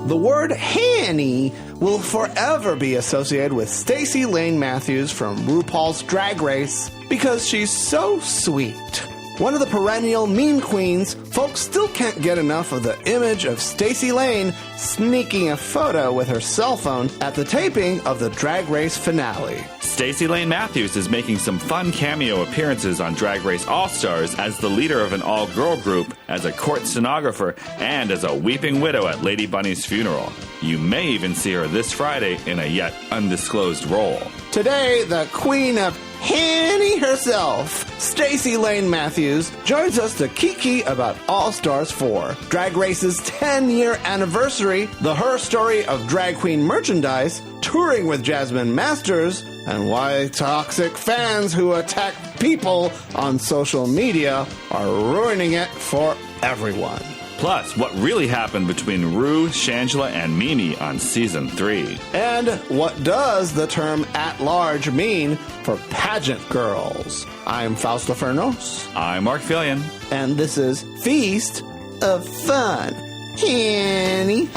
The word Henny will forever be associated with Stacy Layne Matthews from RuPaul's Drag Race because she's so sweet. One of the perennial meme queens, folks still can't get enough of the image of Stacy Layne sneaking a photo with her cell phone at the taping of the Drag Race finale. Stacy Layne Matthews is making some fun cameo appearances on Drag Race All-Stars as the leader of an all-girl group, as a court stenographer, and as a weeping widow at Lady Bunny's funeral. You may even see her this Friday in a yet undisclosed role. Today, the queen of Henny herself, Stacy Layne Matthews, joins us to kiki about All-Stars 4, Drag Race's 10-year anniversary, the her story of drag queen merchandise, touring with Jasmine Masters, and why toxic fans who attack people on social media are ruining it for everyone. Plus, what really happened between Ru, Shangela, and Mimi on Season 3. And what does the term at-large mean for pageant girls? I'm Fausto Fernos. I'm Mark Fillion. And this is Feast of Fun. Henny.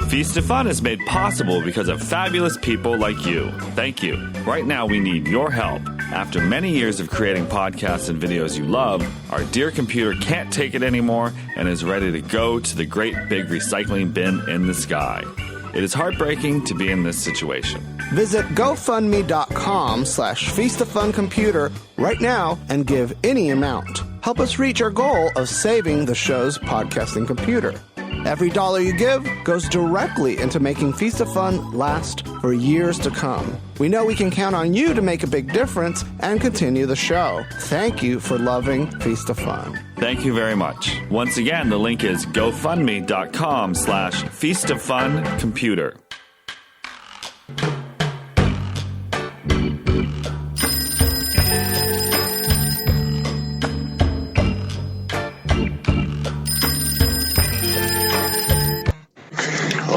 Feast of Fun is made possible because of fabulous people like you. Thank you. Right now, we need your help. After many years of creating podcasts and videos you love, our dear computer can't take it anymore and is ready to go to the great big recycling bin in the sky. It is heartbreaking to be in this situation. Visit GoFundMe.com/FeastOfFunComputer right now and give any amount. Help us reach our goal of saving the show's podcasting computer. Every dollar you give goes directly into making Feast of Fun last for years to come. We know we can count on you to make a big difference and continue the show. Thank you for loving Feast of Fun. Thank you very much. Once again, the link is GoFundMe.com/FeastOfFunComputer.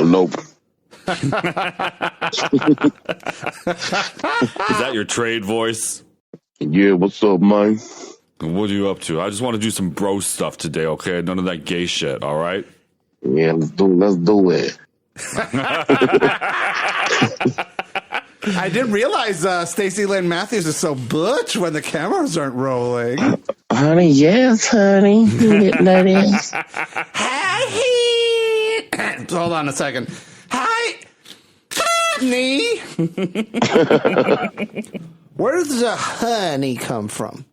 Nope. Is that your trade voice? Yeah, what's up, man? What are you up to? I just want to do some bro stuff today, okay? None of that gay shit, all right? Yeah, let's do it. I didn't realize Stacy Layne Matthews is so butch when the cameras aren't rolling. Honey, yes, honey. You didn't know this? Hold on a second. Hi, honey. Where does the honey come from?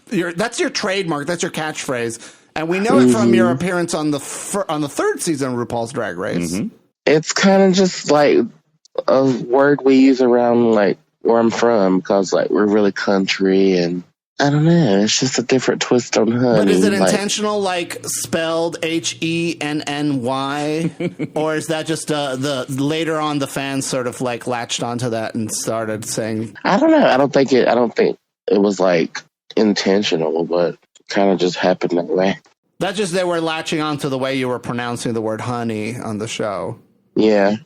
That's your trademark. That's your catchphrase, and we know it from your appearance on the third season of RuPaul's Drag Race. Mm-hmm. It's kind of just like a word we use around like where I'm from, because like we're really country, and I don't know. It's just a different twist on honey. But is it intentional, like spelled HENNY, or is that just the later on the fans sort of like latched onto that and started saying? I don't know. I don't think it was like intentional, but kind of just happened that way. That's just they were latching onto the way you were pronouncing the word honey on the show. Yeah.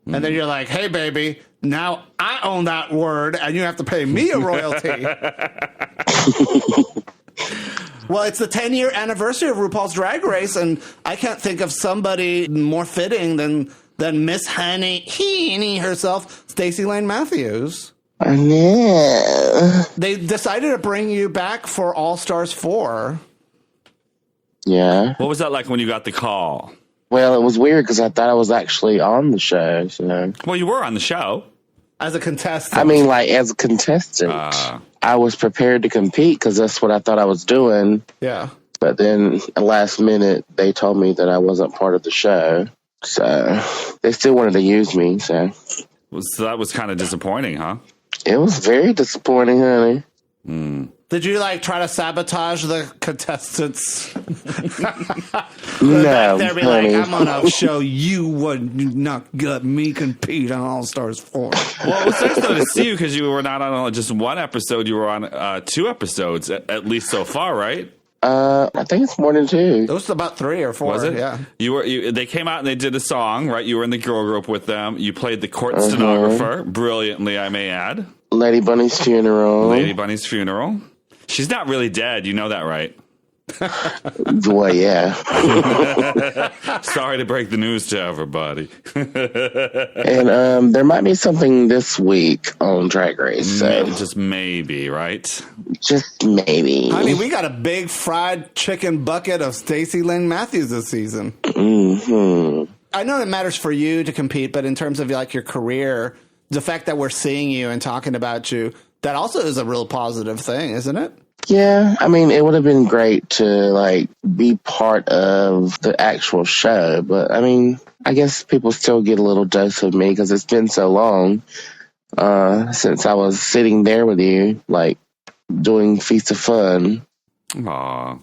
And then you're like, hey, baby, now I own that word, and you have to pay me a royalty. Well, it's the 10-year anniversary of RuPaul's Drag Race, and I can't think of somebody more fitting than Miss Henny herself, Stacy Layne Matthews. I know. They decided to bring you back for All-Stars 4. Yeah. What was that like when you got the call? Well, it was weird because I thought I was actually on the show. So. Well, you were on the show. As a contestant. I mean, like, as a contestant. I was prepared to compete because that's what I thought I was doing. Yeah. But then, at the last minute, they told me that I wasn't part of the show. So, they still wanted to use me, so. So that was kind of disappointing, huh? It was very disappointing, honey. Did you, like, try to sabotage the contestants? No, They'd be honey. like, I'm going to show you what not got me compete on All-Stars 4. Well, it was nice, though, to see you because you were not on just one episode. You were on 2 episodes, at least so far, right? I think it's more than 2. It was about 3 or 4. Was it? Yeah. They came out and they did a song, right? You were in the girl group with them. You played the court stenographer brilliantly, I may add. Lady Bunny's funeral. Lady Bunny's funeral. She's not really dead. You know that, right? Well, yeah. Sorry to break the news to everybody. And there might be something this week on Drag Race. So. Just maybe, right? Just maybe. Honey, we got a big fried chicken bucket of Stacy Layne Matthews this season. Mm-hmm. I know it matters for you to compete, but in terms of like your career, the fact that we're seeing you and talking about you, that also is a real positive thing, isn't it? Yeah, I mean, it would have been great to like be part of the actual show, but I mean, I guess people still get a little dose of me because it's been so long since I was sitting there with you, like doing Feast of Fun. Aw.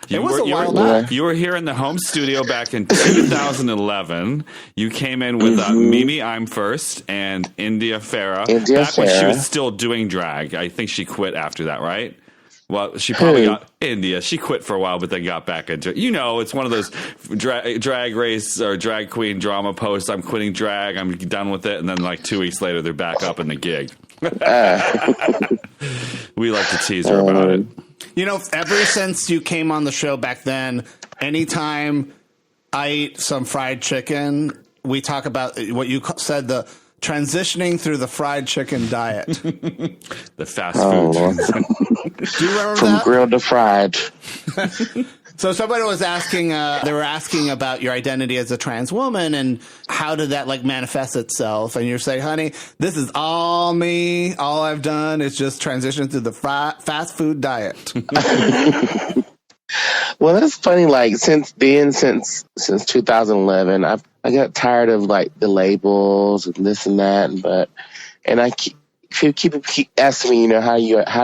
It was a while back. You were here in the home studio back in 2011. You came in with Mimi I'm First and India Farah. Back when she was still doing drag. I think she quit after that, right? Well, she probably got India. She quit for a while, but then got back into it. You know, it's one of those drag race or drag queen drama posts. I'm quitting drag. I'm done with it. And then like 2 weeks later, they're back up in the gig. We like to tease her about it. You know, ever since you came on the show back then, anytime I eat some fried chicken, we talk about what you said, the transitioning through the fried chicken diet. The fast food. Do you remember From that? grilled to fried. So somebody was asking, they were asking about your identity as a trans woman and how did that like manifest itself? And you're saying, honey, this is all me. All I've done is just transition through the fast food diet. Well, that's funny. Like since 2011, I got tired of like the labels and this and that, and I keep asking me, you know, how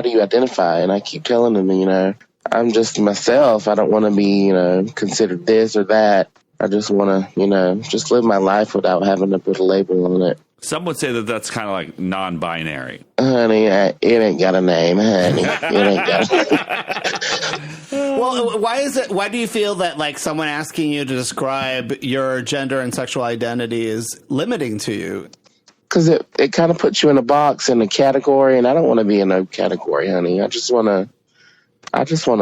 do you identify? And I keep telling them, you know, I'm just myself. I don't want to be, you know, considered this or that. I just want to, you know, just live my life without having to put a label on it. Some would say that that's kind of like non-binary. Honey, it ain't got a name, honey. It ain't got a Well, why do you feel that like someone asking you to describe your gender and sexual identity is limiting to you? Because it kind of puts you in a box, in a category, and I don't want to be in no category, honey. I just want to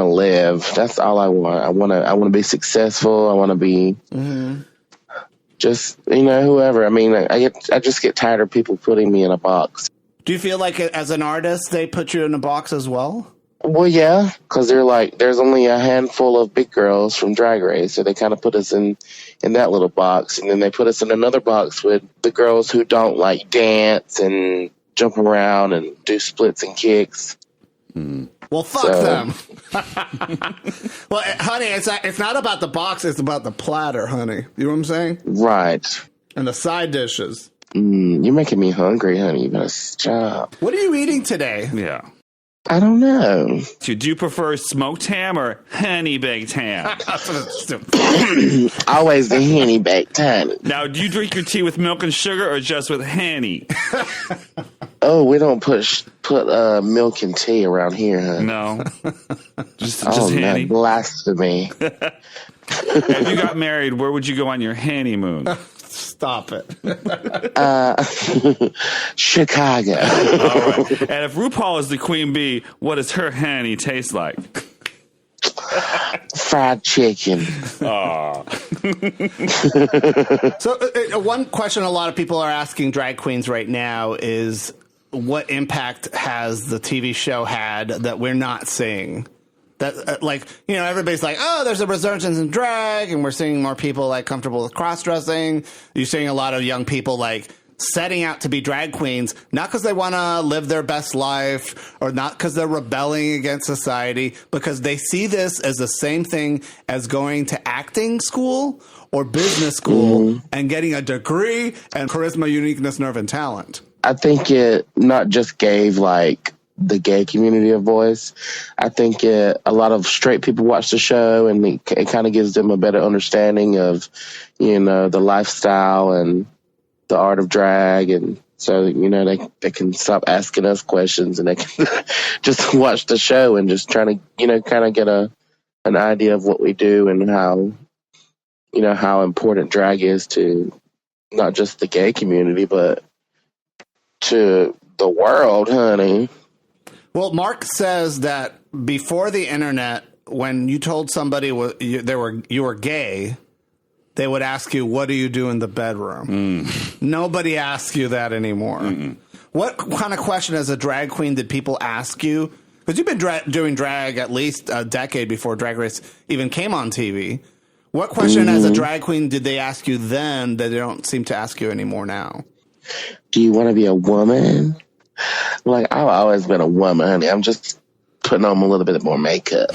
live. That's all I want. I want to be successful. I want to be just, you know, whoever. I mean, I just get tired of people putting me in a box. Do you feel like as an artist, they put you in a box as well? Well, yeah, because they're like, there's only a handful of big girls from Drag Race, so they kind of put us in that little box, and then they put us in another box with the girls who don't like dance and jump around and do splits and kicks. Well, fuck them. Well, honey, it's not about the box, it's about the platter, honey. You know what I'm saying? Right. And the side dishes. You're making me hungry, honey. You better stop. What are you eating today? Yeah. I don't know. Do you prefer smoked ham or honey baked ham? Always the Henny baked honey. Now, do you drink your tea with milk and sugar or just with Henny? Oh, we don't put milk and tea around here, honey. No. Just Oh, Henny. no, blasphemy. If you got married, where would you go on your honeymoon? Stop it. Chicago. All right. And if RuPaul is the queen bee, what does her honey taste like? Fried chicken. Aw. So one question a lot of people are asking drag queens right now is what impact has the TV show had that we're not seeing? That like, you know, everybody's like, oh, there's a resurgence in drag and we're seeing more people like comfortable with cross-dressing. You're seeing a lot of young people like setting out to be drag queens, not because they want to live their best life or not because they're rebelling against society, because they see this as the same thing as going to acting school or business school and getting a degree and charisma, uniqueness, nerve, and talent. I think it not just gave like the gay community a voice. I think a lot of straight people watch the show and it kind of gives them a better understanding of, you know, the lifestyle and the art of drag. And so, you know, they can stop asking us questions and they can just watch the show and just try to, you know, kind of get an idea of what we do and how, you know, how important drag is to not just the gay community, but to The world, honey. Well, Mark says that before the internet, when you told somebody you were gay, they would ask you, "What do you do in the bedroom?" Nobody asks you that anymore. What kind of question as a drag queen did people ask you? Because you've been doing drag at least a decade before Drag Race even came on TV. What question as a drag queen did they ask you then that they don't seem to ask you anymore now? Do you want to be a woman? Like, I've always been a woman, honey. I'm just putting on a little bit more makeup.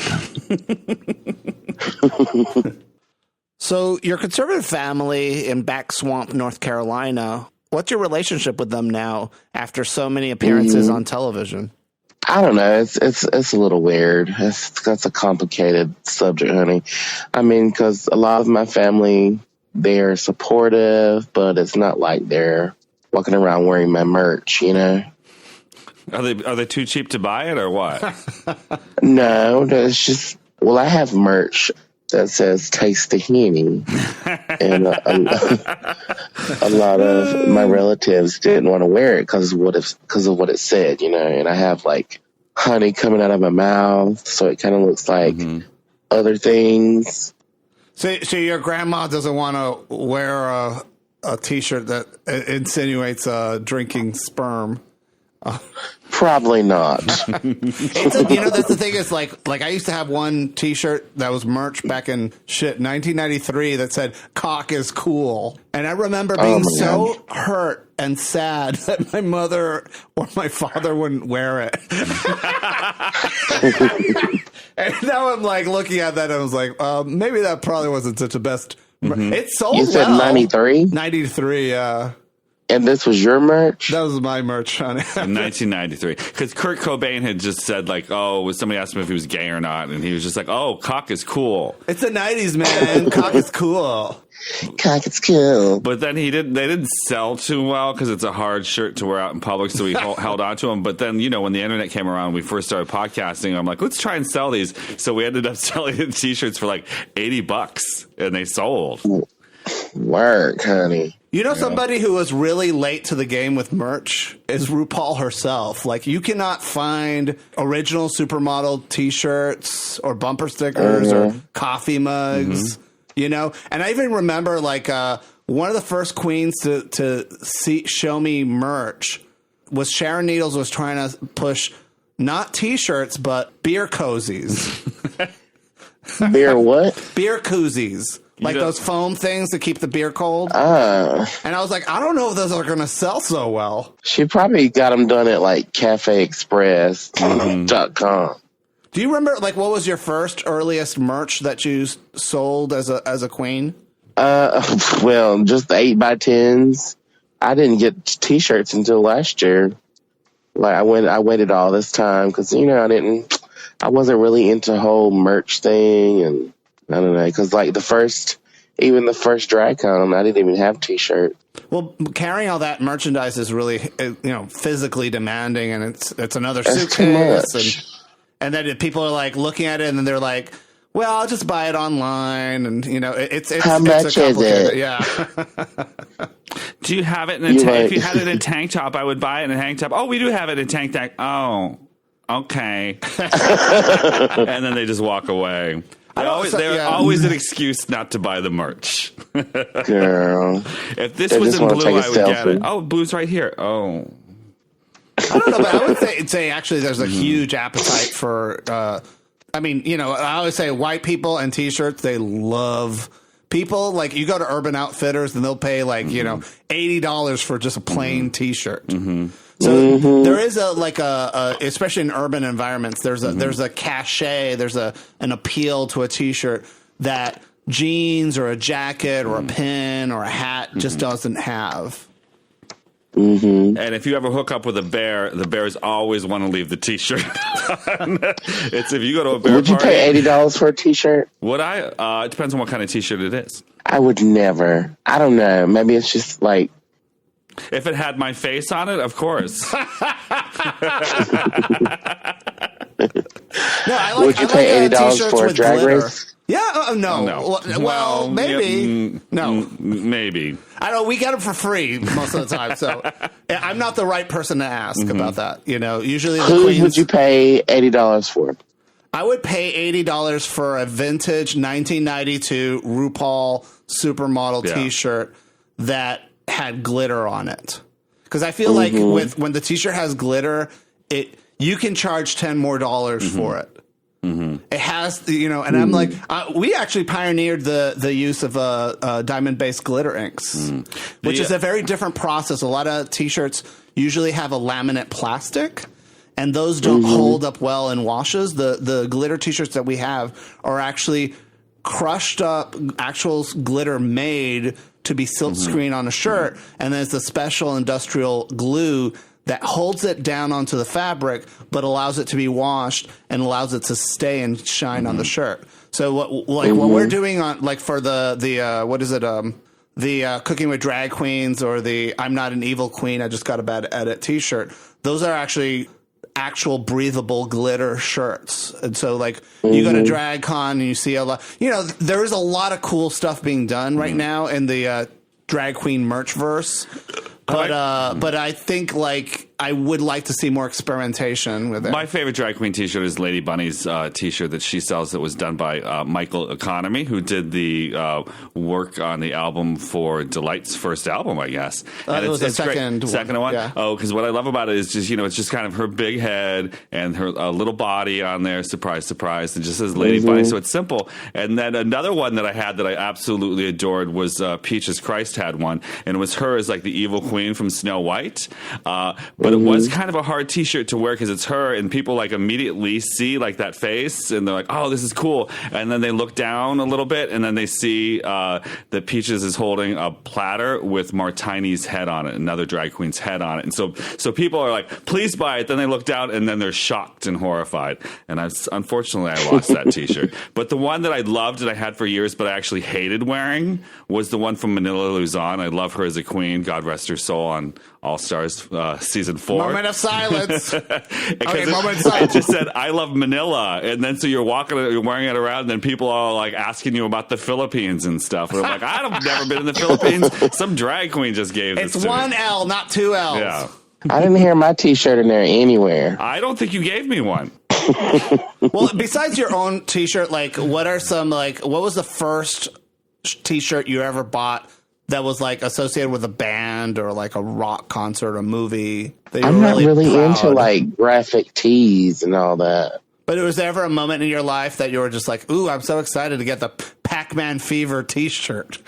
So your conservative family in Back Swamp, North Carolina, what's your relationship with them now after so many appearances on television? I don't know. It's a little weird. That's a complicated subject, honey. I mean, because a lot of my family, they're supportive, but it's not like they're walking around wearing my merch, you know? Are they too cheap to buy it or what? No, it's just, well, I have merch that says "Taste the Henny," and a lot of my relatives didn't want to wear it because of what it said, you know. And I have like honey coming out of my mouth, so it kind of looks like other things. So your grandma doesn't want to wear a T-shirt that insinuates drinking sperm. Probably not. That's the thing is like I used to have one T-shirt that was merch back in 1993 that said "Cock is cool," and I remember being so hurt and sad that my mother or my father wouldn't wear it. And now I'm like looking at that and I was like, maybe that probably wasn't such a best. It sold. You said 93? 93, yeah. And this was your merch? That was my merch, honey. In 1993. Because Kurt Cobain had just said, like, somebody asked him if he was gay or not, and he was just like, "Oh, cock is cool." It's the 90s, man. Cock is cool. Cock is cool. But then they didn't sell too well because it's a hard shirt to wear out in public, so we held on to them. But then, when the internet came around, we first started podcasting, I'm like, let's try and sell these. So we ended up selling the T-shirts for like $80, and they sold. Work, honey. Somebody who was really late to the game with merch is RuPaul herself. Like, you cannot find original supermodel T-shirts or bumper stickers or coffee mugs, And I even remember, like, one of the first queens to show me merch was Sharon Needles was trying to push not T-shirts, but beer cozies. Beer what? Beer koozies. Like those foam things to keep the beer cold. And I was like, I don't know if those are going to sell so well. She probably got them done at like cafeexpress.com. Do you remember, like, what was your first earliest merch that you sold as a queen? Well, just the 8x10s. I didn't get T-shirts until last year. Like, I waited all this time because, I wasn't really into the whole merch thing, and I don't know, because like the first DragCon, I didn't even have T-shirt. Well, carrying all that merchandise is really, physically demanding, and it's another suitcase. Too much. And then people are like looking at it, and then they're like, "Well, I'll just buy it online," and it's how much is it? Yeah. Do you have it in a tank? If you had it in a tank top, I would buy it in a tank top. Oh, we do have it in a tank top. Oh, okay. And then they just walk away. They're always an excuse not to buy the merch. Girl. If this was in blue, I would get it. Oh, blue's right here. Oh. I don't know, but I would say actually there's a huge appetite for, I always say white people and T-shirts, they love people. Like, you go to Urban Outfitters and they'll pay like, $80 for just a plain T-shirt. So there is especially in urban environments, there's a cachet, there's an appeal to a T-shirt that jeans or a jacket or a pin or a hat just doesn't have. And if you ever hook up with a bear, the bears always want to leave the T-shirt on. It's if you go to a bear Would you party, pay $80 for a T-shirt? Would I? It depends on what kind of T-shirt it is. I would never. I don't know. Maybe it's just like, if it had my face on it, of course. Would you pay $80 for a drag race? Yeah, no. No. Well, maybe. No. Maybe. I don't. We get them for free most of the time, so I'm not the right person to ask about that. Usually the Who queens. would you pay $80 for? I would pay $80 for a vintage 1992 RuPaul supermodel T-shirt that had glitter on it. Because I feel like when the T-shirt has glitter, you can charge $10 more for it. It has, and I'm like, we actually pioneered the use of diamond-based glitter inks, which is a very different process. A lot of T-shirts usually have a laminate plastic, and those don't hold up well in washes. The glitter T-shirts that we have are actually crushed up, actual glitter made to be silk screen on a shirt, and then it's a special industrial glue that holds it down onto the fabric, but allows it to be washed and allows it to stay and shine on the shirt. So what we're doing on for the what is it the Cooking with Drag Queens or the I'm Not an Evil Queen, I Just Got a Bad Edit T-shirt. Those are actually actual breathable glitter shirts. And so you go to Drag Con and you see a lot, there is a lot of cool stuff being done right now in the drag queen merch verse. But I think I would like to see more experimentation with it. My favorite drag queen T-shirt is Lady Bunny's T-shirt that she sells that was done by Michael Economy, who did the work on the album for Delight's first album, I guess. And it was the second one. Second one? Yeah. Oh, because what I love about it is just, it's just kind of her big head and her little body on there, surprise, surprise, and just says Lady Bunny, so it's simple. And then another one that I had that I absolutely adored was Peaches Christ had one, and it was her as the evil queen from Snow White. But it was kind of a hard T-shirt to wear because it's her, and people immediately see that face, and they're like, "Oh, this is cool." And then they look down a little bit, and then they see that Peaches is holding a platter with Martini's head on it, another drag queen's head on it, and so people are like, "Please buy it." Then they look down, and then they're shocked and horrified. And unfortunately, I lost that T-shirt. But the one that I loved and I had for years, but I actually hated wearing, was the one from Manila Luzon. I love her as a queen. God rest her soul on All Stars season 4. Moment of silence. Moment of silence. It just said, "I love Manila," and then so you're wearing it around, and then people are asking you about the Philippines and stuff. And I'm like, I've never been in the Philippines. Some drag queen just gave this to me. It's one L, not two L's. Yeah. I didn't hear my T-shirt in there anywhere. I don't think you gave me one. Well, besides your own T-shirt, what are some what was the first T-shirt you ever bought that was associated with a band or a rock concert or movie? That I'm not really proud? into graphic tees and all that. But was there ever a moment in your life that you were just ooh, I'm so excited to get the Pac-Man Fever T-shirt?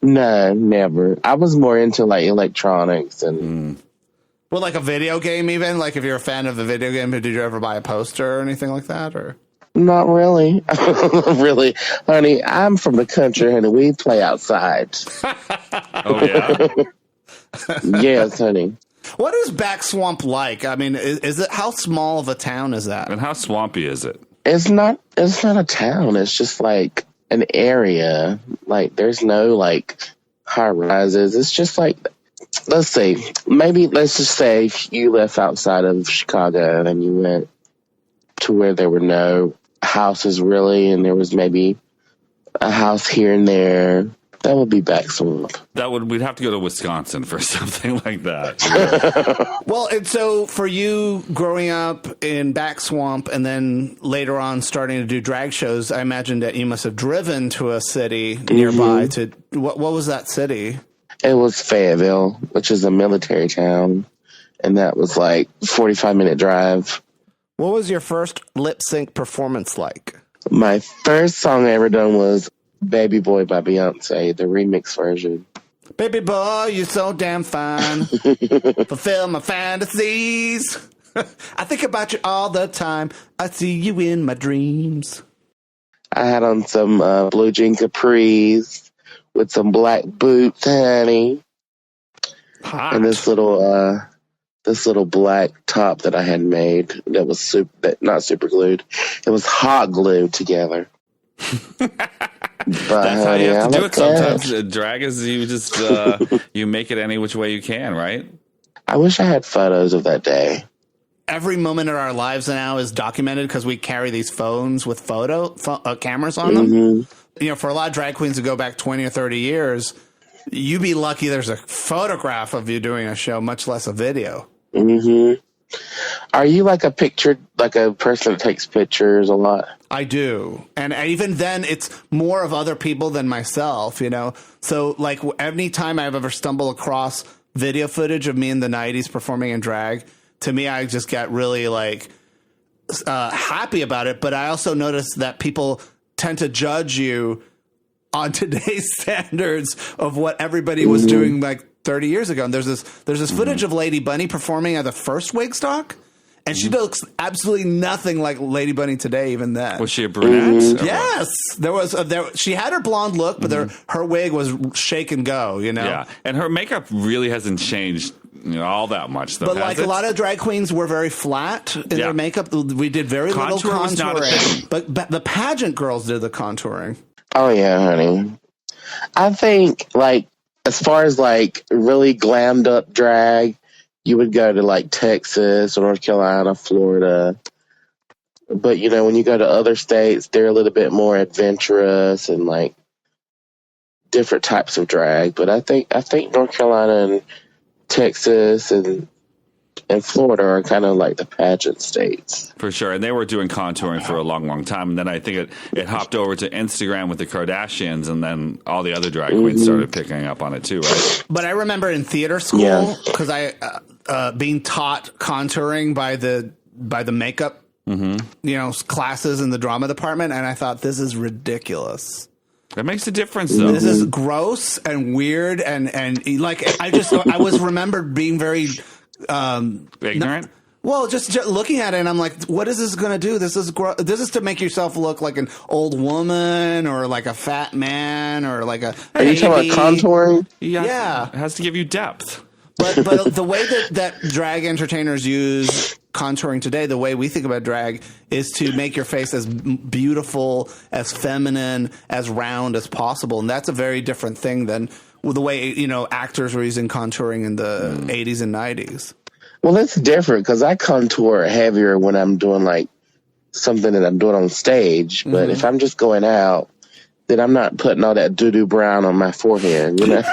No, never. I was more into electronics and. Well, a video game even? If you're a fan of a video game, did you ever buy a poster or anything like that? Or not really. Really, honey, I'm from the country and we play outside. Oh, yeah? Yes, honey. What is Back Swamp like? I mean, is it, how small of a town is that? And how swampy is it? It's not a town. It's just an area. There's no high rises. It's just let's see, let's just say you left outside of Chicago and you went to where there were no houses really, and there was maybe a house here and there. That would be Back Swamp. We'd have to go to Wisconsin for something like that. Well, and so for you growing up in Back Swamp and then later on starting to do drag shows, I imagine that you must have driven to a city nearby to, what was that city? It was Fayetteville, which is a military town, and that was 45-minute drive. What was your first lip sync performance like? My first song I ever done was Baby Boy by Beyonce, the remix version. Baby boy, you're so damn fine. Fulfill my fantasies. I think about you all the time. I see you in my dreams. I had on some blue jean capris with some black boots, honey. Hot. And this little black top that I had made that was not super glued. It was hot glued together. That's how you have to do it sometimes. Drag is you just you make it any which way you can, right? I wish I had photos of that day. every moment of our lives now is documented because we carry these phones with cameras on them. You know, for a lot of drag queens to go back 20 or 30 years, you'd be lucky there's a photograph of you doing a show, much less a video. Are you like a person that takes pictures a lot? I do. And even then, it's more of other people than myself, you know? So, like, any time I've ever stumbled across video footage of me in the 90s performing in drag, to me, I just get really, like, happy about it. But I also notice that people tend to judge you on today's standards of what everybody was doing, like, 30 years ago. And there's this footage of Lady Bunny performing at the first Wigstock, and she looks absolutely nothing like Lady Bunny today, even then. Was she a brunette? Yes. She had her blonde look, but her wig was shake and go, you know? Yeah. And her makeup really hasn't changed all that much, though. But like a lot of drag queens were very flat in their makeup. We did very little contouring. But the pageant girls did the contouring. Oh, yeah, honey. I think, like, as far as, like, really glammed up drag, you would go to, like, Texas or North Carolina, Florida. But, you know, when you go to other states, they're a little bit more adventurous and, like, different types of drag. But I think North Carolina and Texas and Florida are kind of like the pageant states. For sure. And they were doing contouring for a long, long time. And then I think it hopped over to Instagram with the Kardashians, and then all the other drag queens started picking up on it too, right? But I remember in theater school, because I being taught contouring by the makeup classes in the drama department, and I thought, this is ridiculous. That makes a difference, though. This is gross and weird, and like I was remembered being very ignorant. Just looking at it, and I'm like, what is this going to do? This is this is to make yourself look like an old woman or like a fat man or like a. Are you talking about contouring? Yeah, it has to give you depth. But the way that drag entertainers use contouring today, the way we think about drag, is to make your face as beautiful, as feminine, as round as possible, and that's a very different thing than the way actors were using contouring in the 80s and 90s. Well, that's different because I contour heavier when I'm doing like something that I'm doing on stage. But if I'm just going out, then I'm not putting all that doo-doo brown on my forehead, you know?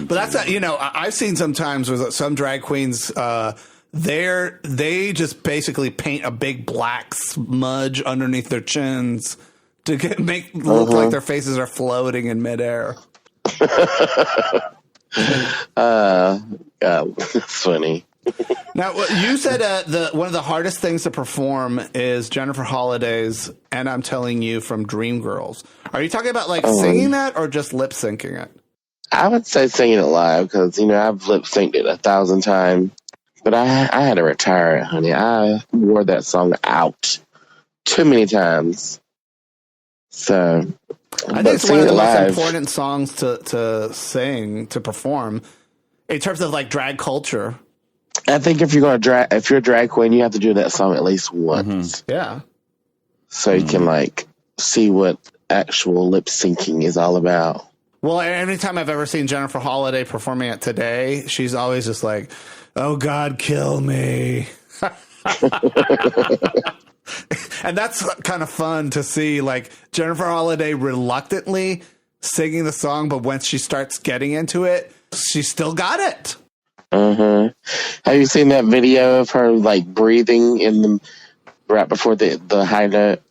But that's I've seen sometimes with some drag queens, they just basically paint a big black smudge underneath their chins to look like their faces are floating in midair. That's funny. Now, you said one of the hardest things to perform is Jennifer Holliday's "And I'm Telling You" from Dreamgirls. Are you talking about like singing that or just lip syncing it? I would say singing it live because I've lip synced it 1,000 times, but I had to retire it, honey. I wore that song out too many times. So I think it's one of the most important songs to sing, to perform, in terms of like drag culture. I think if you're a drag queen, you have to do that song at least once. Yeah. So you can like see what actual lip syncing is all about. Well, anytime I've ever seen Jennifer Holliday performing it today, she's always just like, "Oh God, kill me." And that's kind of fun to see, like Jennifer Holliday reluctantly singing the song, but once she starts getting into it, she still got it. Have you seen that video of her like breathing right before the high note?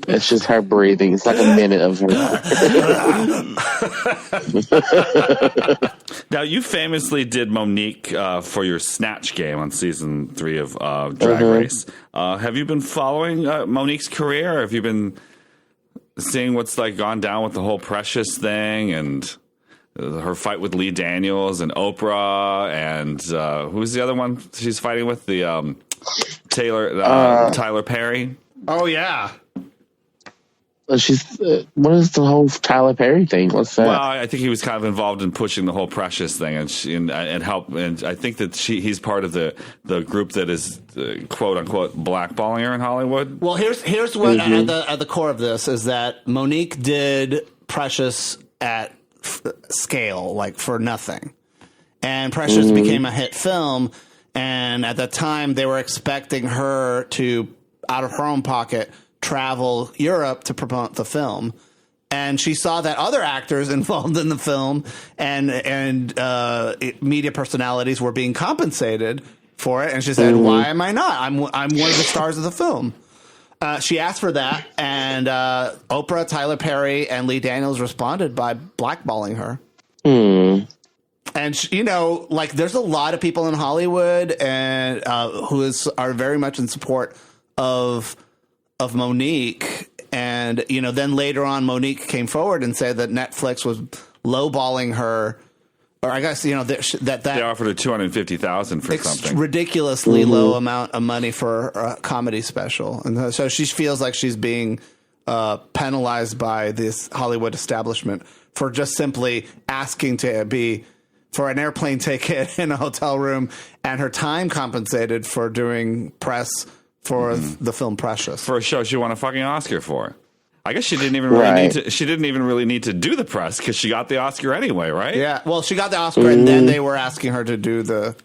It's just her breathing. It's like a minute of her. Now, you famously did Monique for your Snatch game on season 3 of Drag Race. Have you been following Monique's career? Or have you been seeing what's like gone down with the whole Precious thing and her fight with Lee Daniels and Oprah and who's the other one she's fighting with? The Tyler Perry. Oh yeah. What is the whole Tyler Perry thing? What's that? Well, I think he was kind of involved in pushing the whole Precious thing and help. And I think that he's part of the group that is quote unquote blackballing her in Hollywood. Well, here's what at the core of this is that Monique did Precious at scale, like for nothing. and Precious became a hit film. And at the time, they were expecting her to, out of her own pocket, travel Europe to promote the film. And she saw that other actors involved in the film and media personalities were being compensated for it. And she said, why am I not? I'm one of the stars of the film. She asked for that. And Oprah, Tyler Perry, and Lee Daniels responded by blackballing her. And, you know, like, there's a lot of people in Hollywood and are very much in support of Monique. And, you know, then later on, Monique came forward and said that Netflix was lowballing her. Or I guess, you know, that they offered her $250,000 for something ridiculously low amount of money for a comedy special. And so she feels like she's being penalized by this Hollywood establishment for just simply asking to be for an airplane ticket in a hotel room and her time compensated for doing press for the film Precious. for a show she won a fucking Oscar for. I guess she didn't even really need to. She didn't even really need to do the press because she got the Oscar anyway, right? Yeah. Well, she got the Oscar, and then they were asking her to do the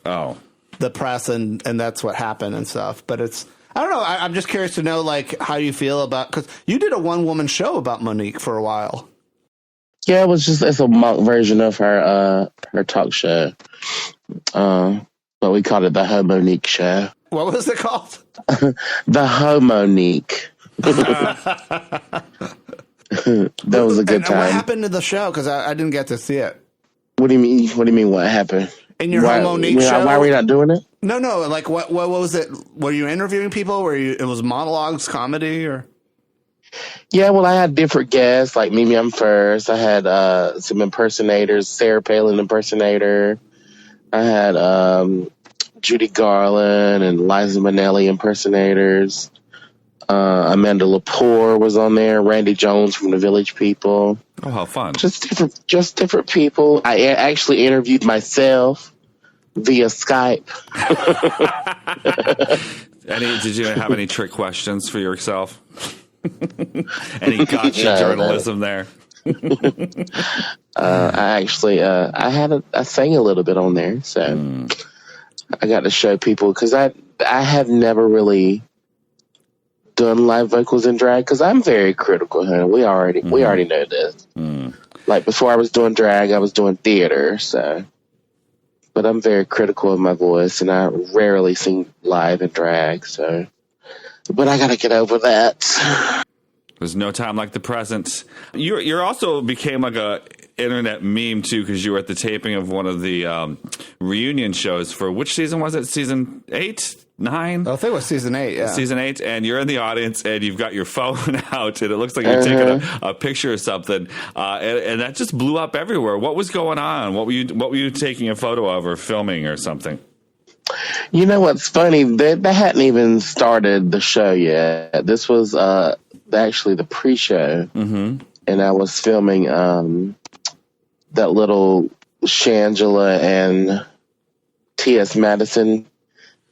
press, and that's what happened and stuff. But it's, I don't know. I'm just curious to know, like, how you feel about, because you did a one-woman show about Monique for a while. Yeah, it's a mock version of her talk show. But we called it the Monique show. What was it called? The Monique. That was a good time. What happened to the show? Because I didn't get to see it. What do you mean? What do you mean? What happened? In your Monique show? Why are we not doing it? No. Like, what was it? Were you interviewing people? It was monologues, comedy, or? Yeah, well, I had different guests, like Mimi I'm First. I had some impersonators, Sarah Palin impersonator. I had Judy Garland and Liza Minnelli impersonators. Amanda Lepore was on there. Randy Jones from the Village People. Oh, how fun! Just different people. I actually interviewed myself via Skype. Did you have any trick questions for yourself? Any gotcha journalism there? I sang a little bit on there, so I got to show people, because I have never really done live vocals in drag, because I'm very critical. Honey. We already know this. Like, before I was doing drag, I was doing theater, so. But I'm very critical of my voice, and I rarely sing live in drag, so. But I gotta get over that. There's no time like the present. You also became like a internet meme too, because you were at the taping of one of the reunion shows for, which season was it? Season 8, 9? I think it was season 8. Yeah, season 8. And you're in the audience, and you've got your phone out, and it looks like you're taking a picture or something, and that just blew up everywhere. What was going on? What were you taking a photo of or filming or something? You know what's funny? They hadn't even started the show yet. This was actually the pre-show, and I was filming that little Shangela and T.S. Madison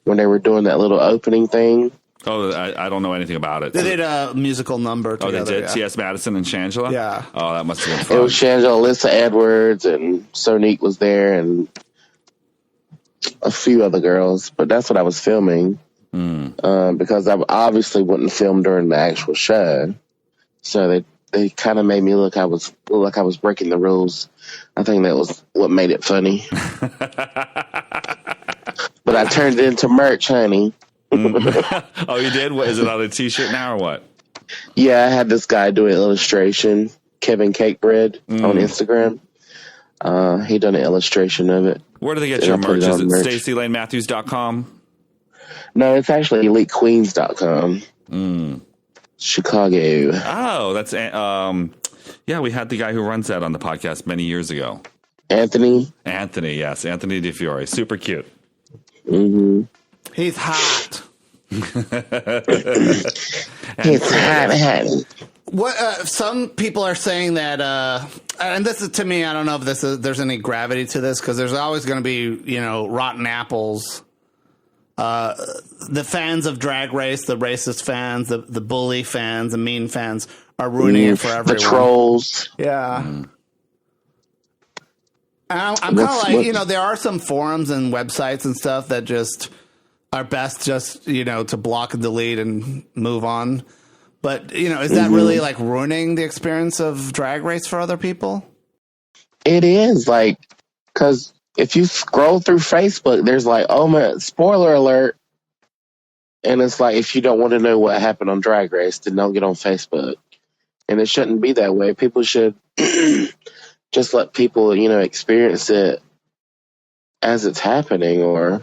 when they were doing that little opening thing. Oh, I don't know anything about it. They did a musical number together. Oh, they did? Yeah. T.S. Madison and Shangela? Yeah. Oh, that must have been fun. It was Shangela, Alyssa Edwards, and Monique was there, and a few other girls, but that's what I was filming because I obviously wouldn't film during the actual show, so they kind of made me look like I was breaking the rules. I think that was what made it funny. But I turned it into merch, honey. Oh, you did? What, is it on a t-shirt now or what? Yeah, I had this guy doing illustration, Kevin Cakebread on Instagram. He done an illustration of it. Where do they get your merch? Is it StacyLayneMatthews.com? No, it's actually EliteQueens.com. Chicago. Oh, that's yeah. We had the guy who runs that on the podcast many years ago. Anthony, yes, Anthony DeFiore, super cute. He's hot. He's hot. What some people are saying that, and this is, to me, I don't know if there's any gravity to this, because there's always going to be, rotten apples. The fans of Drag Race, the racist fans, the bully fans, the mean fans are ruining it for everyone. The trolls. Yeah. I'm kind of like, there are some forums and websites and stuff that just are best just, to block and delete and move on. But, is that really like ruining the experience of Drag Race for other people? It is, like, because if you scroll through Facebook, there's like, oh man, spoiler alert. And it's like, if you don't want to know what happened on Drag Race, then don't get on Facebook. And it shouldn't be that way. People should just let people, experience it as it's happening, or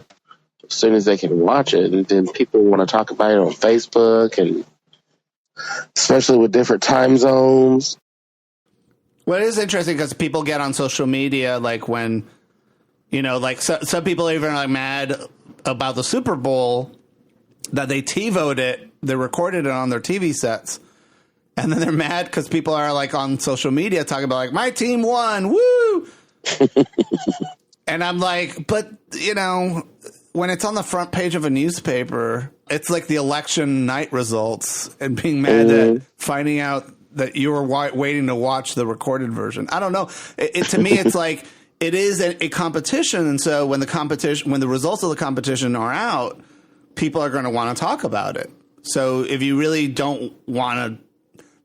as soon as they can watch it. And then people want to talk about it on Facebook, and especially with different time zones. Well, it is interesting because people get on social media, like when, like some people are even like mad about the Super Bowl that they TiVoed it, they recorded it on their TV sets. And then they're mad because people are like on social media talking about like, my team won, woo! And I'm like, but, when it's on the front page of a newspaper, it's like the election night results and being mad at finding out that you were waiting to watch the recorded version. I don't know. To me, it's like it is a competition. And so when the results of the competition are out, people are going to want to talk about it. So if you really don't want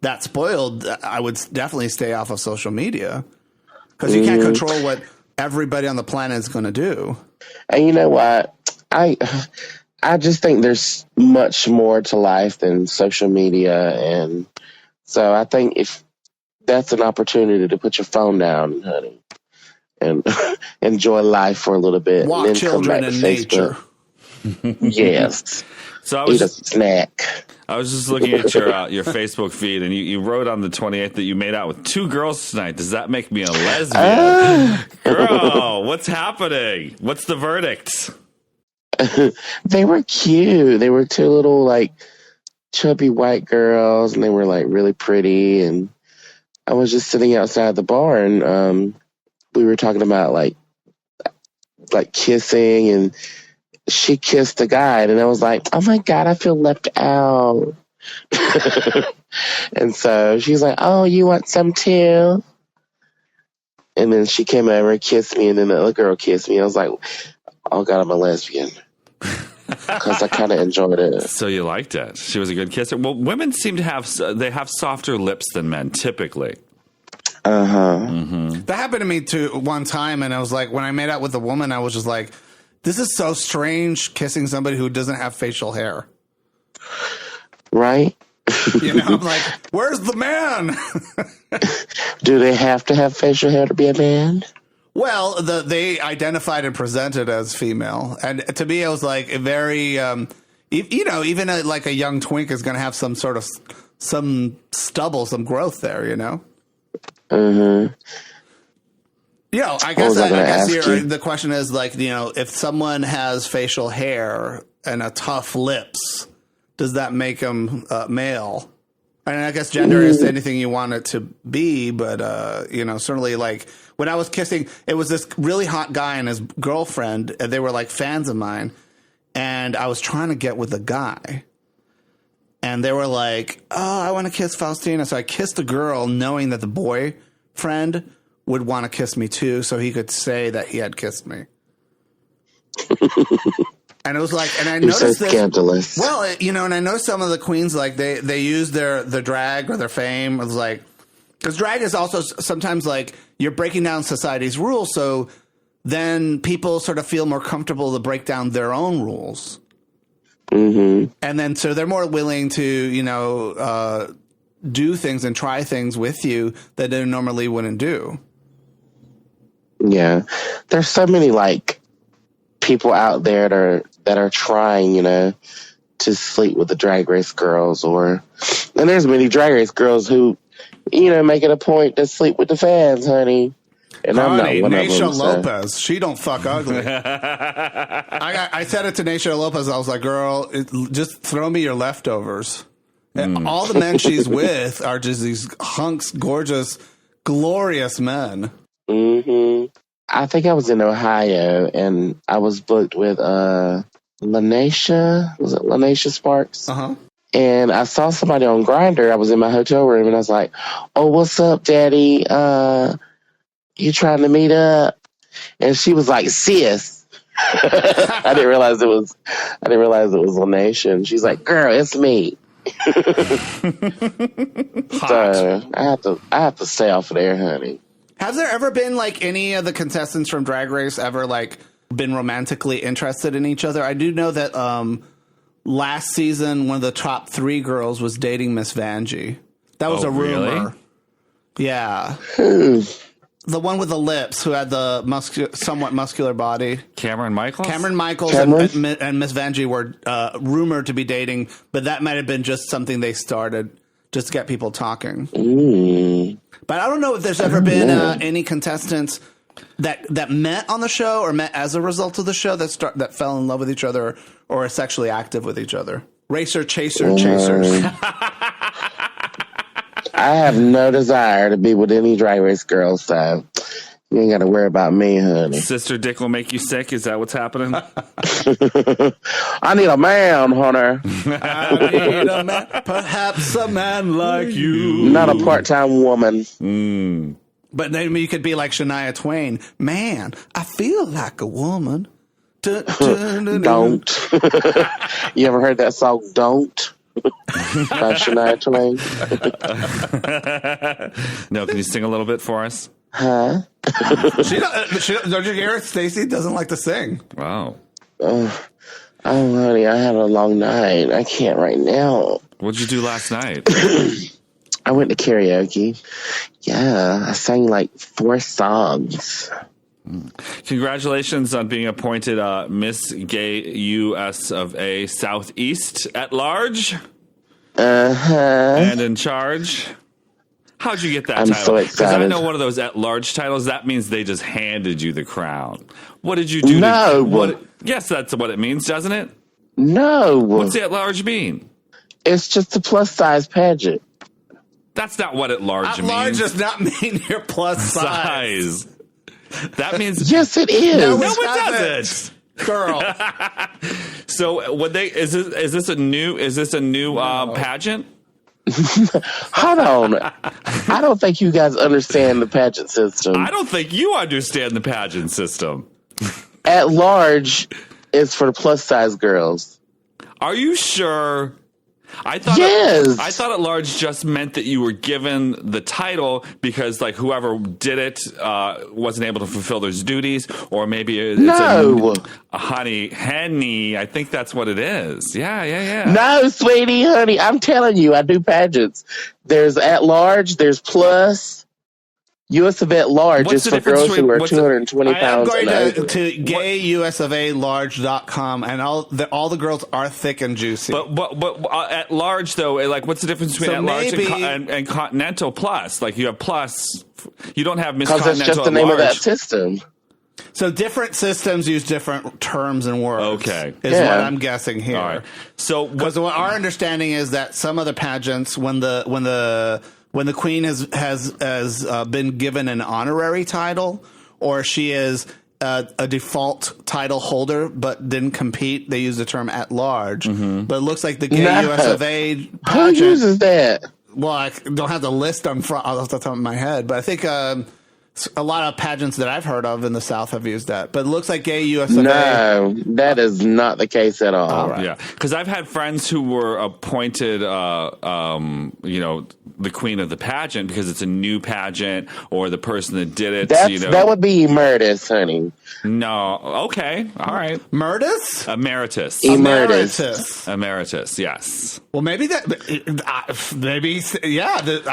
that spoiled, I would definitely stay off of social media because you can't control what everybody on the planet is going to do. And you know what? I just think there's much more to life than social media. And so I think if that's an opportunity to put your phone down, honey, and enjoy life for a little bit. Walk and then children come back in to nature. Yes. So Eat a snack. I was just looking at your Facebook feed, and you wrote on the 28th that you made out with 2 girls tonight. Does that make me a lesbian? Girl, what's happening? What's the verdict? They were cute. They were 2 little, like, chubby white girls, and they were, like, really pretty. And I was just sitting outside the bar, and we were talking about, like kissing, and she kissed the guy, and I was like, oh my God, I feel left out. And so she's like, oh, you want some too? And then she came over and kissed me, and then the other girl kissed me. I was like, oh God, I'm a lesbian. Because I kind of enjoyed it. So you liked it. She was a good kisser. Well, women seem to have softer lips than men, typically. Uh-huh. Mm-hmm. That happened to me too one time, and I was like, when I made out with a woman, I was just like, this is so strange kissing somebody who doesn't have facial hair. Right? I'm like, where's the man? Do they have to have facial hair to be a man? Well, they identified and presented as female. And to me, it was like a very, even like a young twink is going to have some sort of, some stubble, some growth there, Mm-hmm. I guess the question is like, if someone has facial hair and a tough lips, does that make them male? And I guess gender is anything you want it to be, but certainly like when I was kissing, it was this really hot guy and his girlfriend, and they were like fans of mine, and I was trying to get with the guy, and they were like, "Oh, I want to kiss Faustina," so I kissed the girl, knowing that the boyfriend would want to kiss me too, so he could say that he had kissed me. And it was like, and I noticed so scandalous. Well, and I know some of the queens, like they use their drag or their fame. It was like, because drag is also sometimes like you're breaking down society's rules, so then people sort of feel more comfortable to break down their own rules. Mm-hmm. And then so they're more willing to do things and try things with you that they normally wouldn't do. Yeah, there's so many like people out there that are trying, to sleep with the Drag Race girls, and there's many Drag Race girls who, make it a point to sleep with the fans, honey. And I'm not one of them. Naysha Lopez, she don't fuck ugly. I said it to Naysha Lopez. I was like, girl, just throw me your leftovers. And all the men she's with are just these hunks, gorgeous, glorious men. Mm-hmm. I think I was in Ohio, and I was booked with Lanisha. Was it Lanisha Sparks? Uh-huh. And I saw somebody on Grindr. I was in my hotel room, and I was like, "Oh, what's up, Daddy? You trying to meet up?" And she was like, sis. I didn't realize it was Lanation. She's like, girl, it's me. So I have to stay off of there, honey. Has there ever been like any of the contestants from Drag Race ever like been romantically interested in each other? I do know that last season one of the top 3 girls was dating Miss Vanjie. That was a rumor. Really? Yeah. The one with the lips who had the somewhat muscular body. Cameron Michaels? Cameron Michaels and Miss Vanjie were rumored to be dating, but that might have been just something they started just to get people talking. But I don't know if there's ever been any contestants that met on the show or met as a result of the show that fell in love with each other or are sexually active with each other. Racer, chaser, chasers. I have no desire to be with any Drag Race girls, so you ain't got to worry about me, honey. Sister Dick will make you sick? Is that what's happening? I need a man, honey. I need a man, perhaps a man like you. Not a part-time woman. But then you could be like Shania Twain. Man, I feel like a woman. Don't. You ever heard that song, Don't? By Shania Twain. No, can you sing a little bit for us? Huh? Don't you hear it? Stacy doesn't like to sing. Wow. Oh, honey, I had a long night. I can't right now. What'd you do last night? I went to karaoke. Yeah, I sang like 4 songs. Congratulations on being appointed Miss Gay US of A Southeast at large. And in charge. How'd you get that title? I'm so excited. Because I know one of those at large titles, that means they just handed you the crown. What did you do? No. Yes, that's what it means, doesn't it? No. What's the at large mean? It's just a plus size pageant. That's not what at large means. At large does not mean you're plus size. That means yes, it is. No, it doesn't. Girl. So would they? Is this a new pageant? Hold on. I don't think you guys understand the pageant system. I don't think you understand the pageant system. At large is for the plus size girls. Are you sure? I thought I thought at large just meant that you were given the title because like whoever did it wasn't able to fulfill their duties, or maybe it's Henny. I think that's what it is. Yeah. No, sweetie, honey, I'm telling you, I do pageants. There's at large, there's plus. US of A at large is for girls who are 220 pounds. I'm going to gayusofAlarge.com, and all the girls are thick and juicy. But at large, though, like what's the difference between at large and Continental Plus? Like you have Plus, you don't have Miss Continental. Because that's just the name of that system. So different systems use different terms and words. Okay, is what I'm guessing here. All right. So because our understanding is that some other pageants, when the queen has been given an honorary title, or she is a default title holder but didn't compete, they use the term at large. Mm-hmm. But it looks like the gay US of A pageant. Who uses that? Well, I don't have the list off the top of my head, but I think a lot of pageants that I've heard of in the South have used that. But it looks like gay US of A. No, that is not the case at all. Right. Yeah, because I've had friends who were appointed, the queen of the pageant because it's a new pageant, or the person that did it. That would be emeritus, honey. No, okay, all right. Murtis? Emeritus. Emeritus, yes. Well, maybe I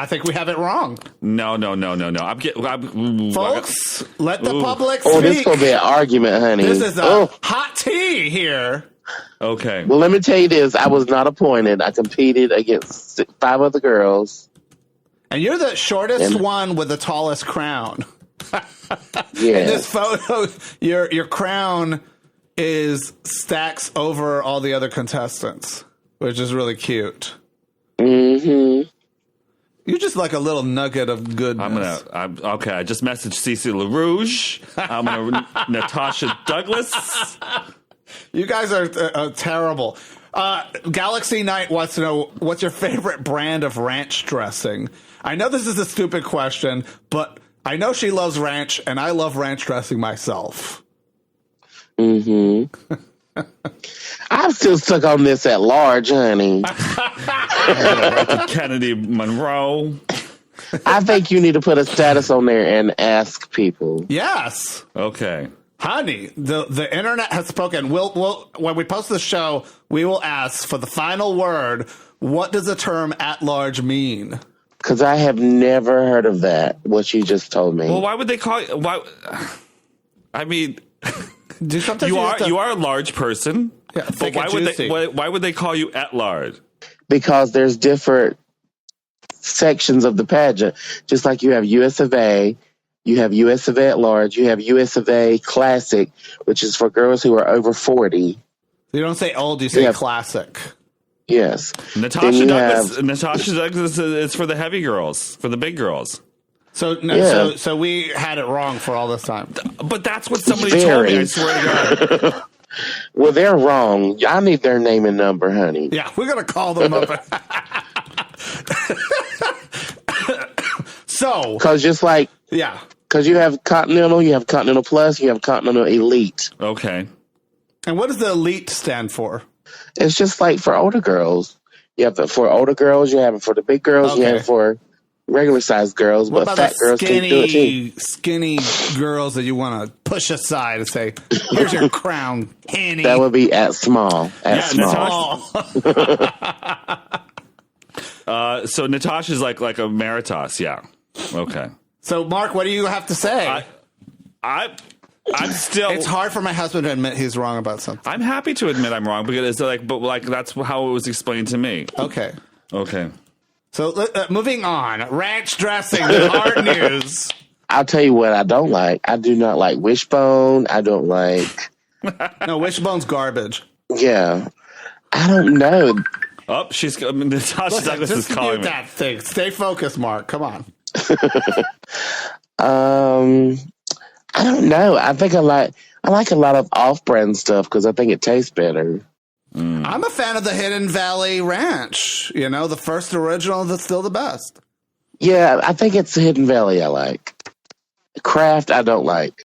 think we have it wrong. No. Folks, let the public speak. Oh, this is going to be an argument, honey. This is a hot tea here. Okay. Well, let me tell you this. I was not appointed. I competed against 5 other girls. And you're the shortest one with the tallest crown. Yeah. In this photo, your crown stacks over all the other contestants, which is really cute. Mm-hmm. You're just like a little nugget of goodness. I just messaged Cece LaRouge. I'm gonna Natasha Douglas. You guys are terrible. Galaxy Knight wants to know, what's your favorite brand of ranch dressing? I know this is a stupid question, but I know she loves ranch, and I love ranch dressing myself. Mm-hmm. I'm still stuck on this at large, honey. Right to Kennedy Monroe. I think you need to put a status on there and ask people. Yes. Okay. Honey, the internet has spoken. We'll when we post the show, we will ask for the final word. What does the term "at large" mean? Because I have never heard of that. What you just told me. Well, why would they call you? Why? I mean, you are a large person. Yeah, but why would they call you at large? Because there's different sections of the pageant. Just like you have US of A, you have US of A at large, you have US of A classic, which is for girls who are over 40. You don't say old, you say classic. Yes. Natasha Douglas is for the heavy girls, for the big girls. So we had it wrong for all this time. But that's what somebody told me, I swear to God. Well, they're wrong. I need their name and number, honey. Yeah, we're going to call them up. Because just like... Yeah. Because you have Continental, you have Continental Plus, you have Continental Elite. Okay. And what does the Elite stand for? It's just like for older girls. You have it for older girls, you have it for the big girls, you have it for regular sized girls, what but about fat girls can do it too. Skinny girls that you want to push aside and say, here's your crown, Henny. That would be at small. Small. So Natasha's like a Meritas, yeah. Okay. So Mark, what do you have to say? I'm still. It's hard for my husband to admit he's wrong about something. I'm happy to admit I'm wrong because that's how it was explained to me. Okay. So moving on, ranch dressing, the hard news. I'll tell you what I don't like. I do not like wishbone. I don't like. No, wishbone's garbage. Yeah, I don't know. Oh, Natasha Douglas is calling me. That thing. Stay focused, Mark. Come on. I don't know. I think I like a lot of off-brand stuff because I think it tastes better. I'm a fan of the Hidden Valley Ranch. You know, the first original that's still the best. Yeah, I think it's Hidden Valley I like. Kraft I don't like.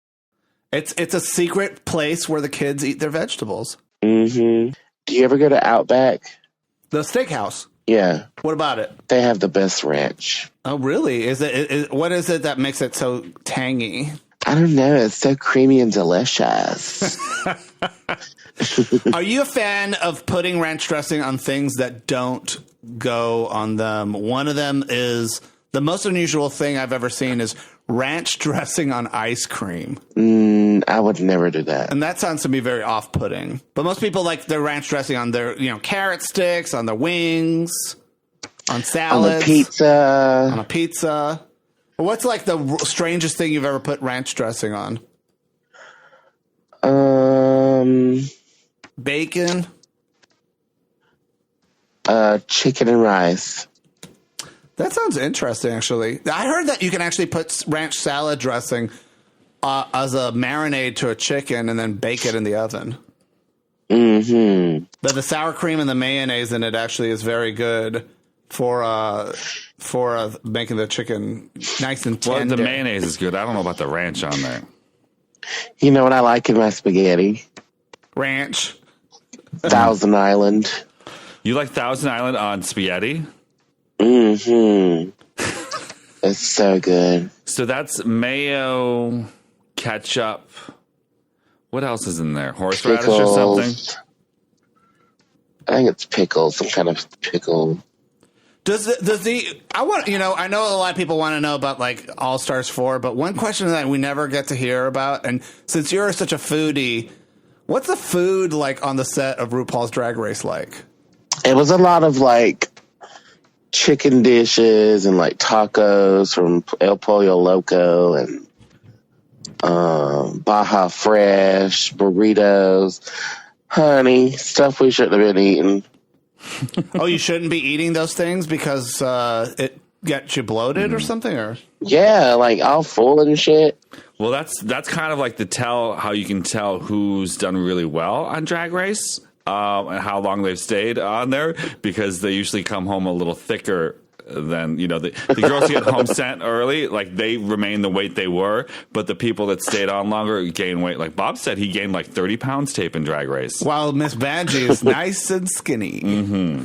It's a secret place where the kids eat their vegetables. Mm-hmm. Do you ever go to Outback? The steakhouse. Yeah. What about it? They have the best ranch. Oh, really? What is it that makes it so tangy? I don't know. It's so creamy and delicious. Are you a fan of putting ranch dressing on things that don't go on them? One of them is the most unusual thing I've ever seen is ranch dressing on ice cream. I would never do that. And that sounds to me very off-putting. But most people like their ranch dressing on their, carrot sticks, on their wings, on salads. On the pizza. On a pizza. What's like the strangest thing you've ever put ranch dressing on? Bacon? Chicken and rice. That sounds interesting, actually. I heard that you can actually put ranch salad dressing as a marinade to a chicken and then bake it in the oven. Mm-hmm. But the sour cream and the mayonnaise in it actually is very good for making the chicken nice and tender. Well, the mayonnaise is good. I don't know about the ranch on there. You know what I like in my spaghetti? Ranch. Thousand Island. You like Thousand Island on spaghetti? Mm-hmm. It's so good. So that's mayo, ketchup. What else is in there? Horseradish or something? I think it's pickles, some kind of pickle. I know a lot of people want to know about like All Stars 4, but one question that we never get to hear about, and since you're such a foodie, what's the food like on the set of RuPaul's Drag Race like? It was a lot of like chicken dishes and like tacos from El Pollo Loco and Baja Fresh, burritos, honey, stuff we shouldn't have been eating. Oh, you shouldn't be eating those things because it gets you bloated or something? Or yeah, like all full and shit. Well, that's kind of like how you can tell who's done really well on Drag Race and how long they've stayed on there, because they usually come home a little thicker then, the girls who get home sent early, like they remain the weight they were, but the people that stayed on longer gain weight. Like Bob said, he gained like 30 pounds tape in Drag Race. While Miss Badgie is nice and skinny. Mm-hmm.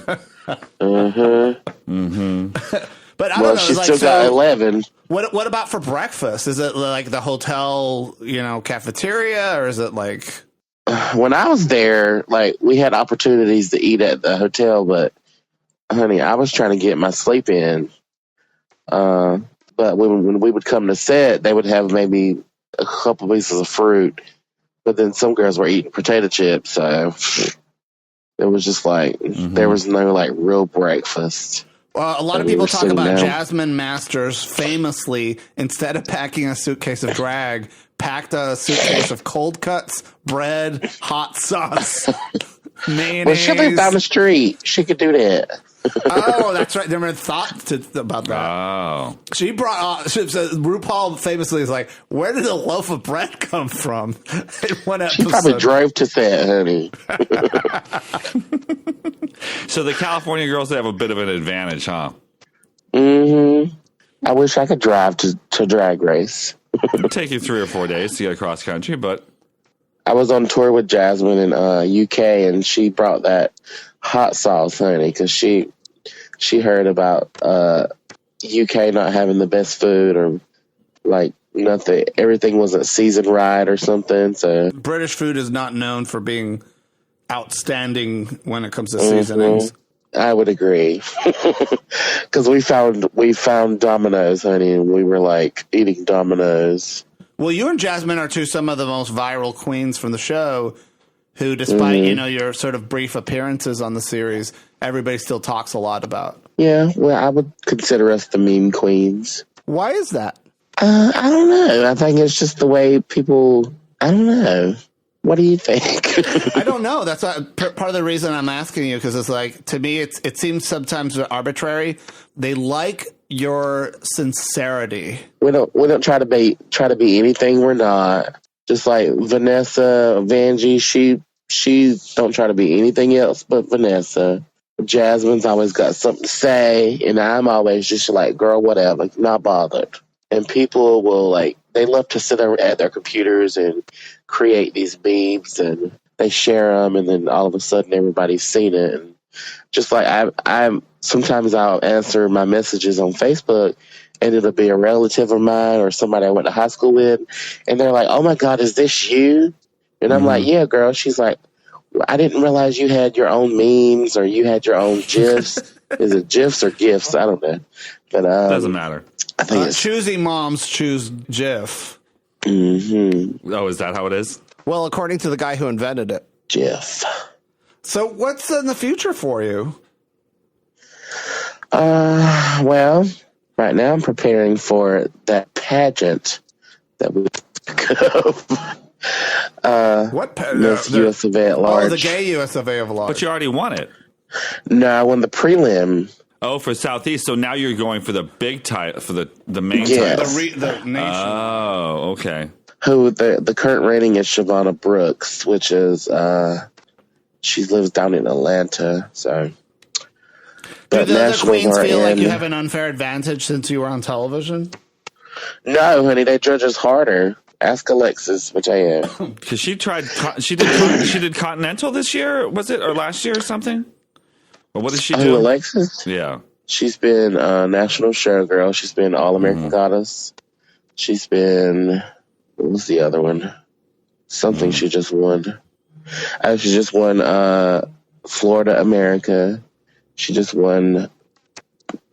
But I don't know. She still got 11. What about for breakfast? Is it like the hotel, cafeteria, or is it like? When I was there, like we had opportunities to eat at the hotel, but honey, I was trying to get my sleep in. But when we would come to set, they would have maybe a couple pieces of fruit, but then some girls were eating potato chips, so it was just like there was no like real breakfast. Well, a lot of people talk about Jasmine Masters famously, instead of packing a suitcase of drag, packed a suitcase of cold cuts, bread, hot sauce, mayonnaise. Well, she lived down the street. She could do that. Oh, that's right. Never thought about that. Oh. She brought RuPaul famously is like, where did a loaf of bread come from? In one episode. She probably drove to set, honey. So the California girls have a bit of an advantage, huh? Mm-hmm. I wish I could drive to Drag Race. It'll take you 3 or 4 days to get across country, but I was on tour with Jasmine in UK, and she brought that hot sauce, honey, because she heard about UK not having the best food, or like nothing, everything wasn't seasoned right or something. So British food is not known for being outstanding when it comes to seasonings. I would agree, because we found Domino's, honey, and we were like eating Domino's. Well, you and Jasmine are some of the most viral queens from the show, who, despite your sort of brief appearances on the series, everybody still talks a lot about. Yeah, well, I would consider us the meme queens. Why is that? I don't know. I think it's just the way people. I don't know. What do you think? I don't know. That's part of the reason I'm asking you, because it's like, to me, it seems sometimes arbitrary. They like your sincerity. We don't try to be anything we're not. Just like Vanessa, Vanjie, she don't try to be anything else but Vanessa. Jasmine's always got something to say, and I'm always just like, girl, whatever, not bothered. And people will they love to sit at their computers and create these memes, and they share them, and then all of a sudden everybody's seen it. And just like I'm sometimes I'll answer my messages on Facebook, and it'll be a relative of mine or somebody I went to high school with, and they're like, "Oh my God, is this you?" And I'm like, "Yeah, girl." She's like, "I didn't realize you had your own memes or you had your own GIFs." Is it GIFs or GIFs? I don't know, but doesn't matter. I think choosing moms choose GIF. Mm-hmm. Oh, is that how it is? Well, according to the guy who invented it. GIF. So what's in the future for you? Well, right now I'm preparing for that pageant that we what Miss US of A at large. Oh, the gay US of A of large. But you already won it. No, I won the prelim. Oh, for Southeast. So now you're going for the big title, for the main yes. title. The nation. Oh, okay. Who the current rating is Shavonna Brooks, which is she lives down in Atlanta. So, do the other queens feel like you have an unfair advantage since you were on television? No, honey, they judge us harder. Ask Alexis, which I am. Because she did Continental this year, was it, or last year or something? Or what did she do? Alexis? Yeah. She's been National Showgirl. She's been All-American Goddess. She's been, what was the other one? Something she just won. She just won Florida America. She just won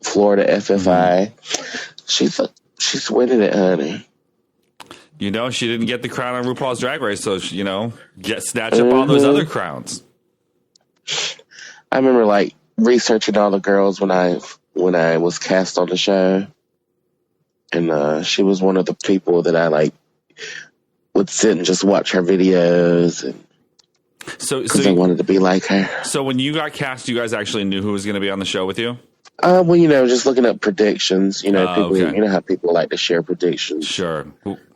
Florida FFI. She's winning it, honey. She didn't get the crown on RuPaul's Drag Race, so, snatch up all those other crowns. I remember researching all the girls when I was cast on the show, and she was one of the people that I would sit and just watch her videos, and because I wanted to be like her. So when you got cast, you guys actually knew who was going to be on the show with you? Well, just looking up predictions. People, okay. You know how people like to share predictions. Sure.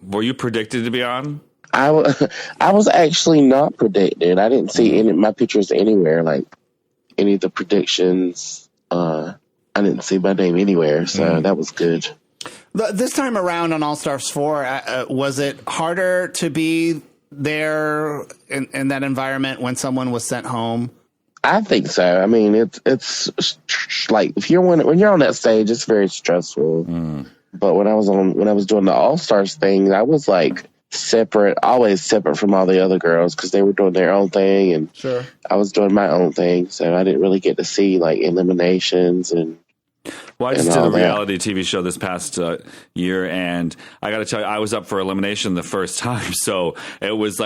Were you predicted to be on? I was actually not predicted. I didn't see any my pictures anywhere. Any of the predictions. I didn't see my name anywhere, so that was good. This time around on All Stars 4, was it harder to be there in that environment when someone was sent home? I think so. I mean, it's like when you're on that stage, it's very stressful. But when I was doing the All Stars thing, I was like always separate from all the other girls because they were doing their own thing, and sure, I was doing my own thing. So I didn't really get to see like eliminations and. Well, I just did a reality TV show this past year, and I got to tell you, I was up for elimination the first time. So it was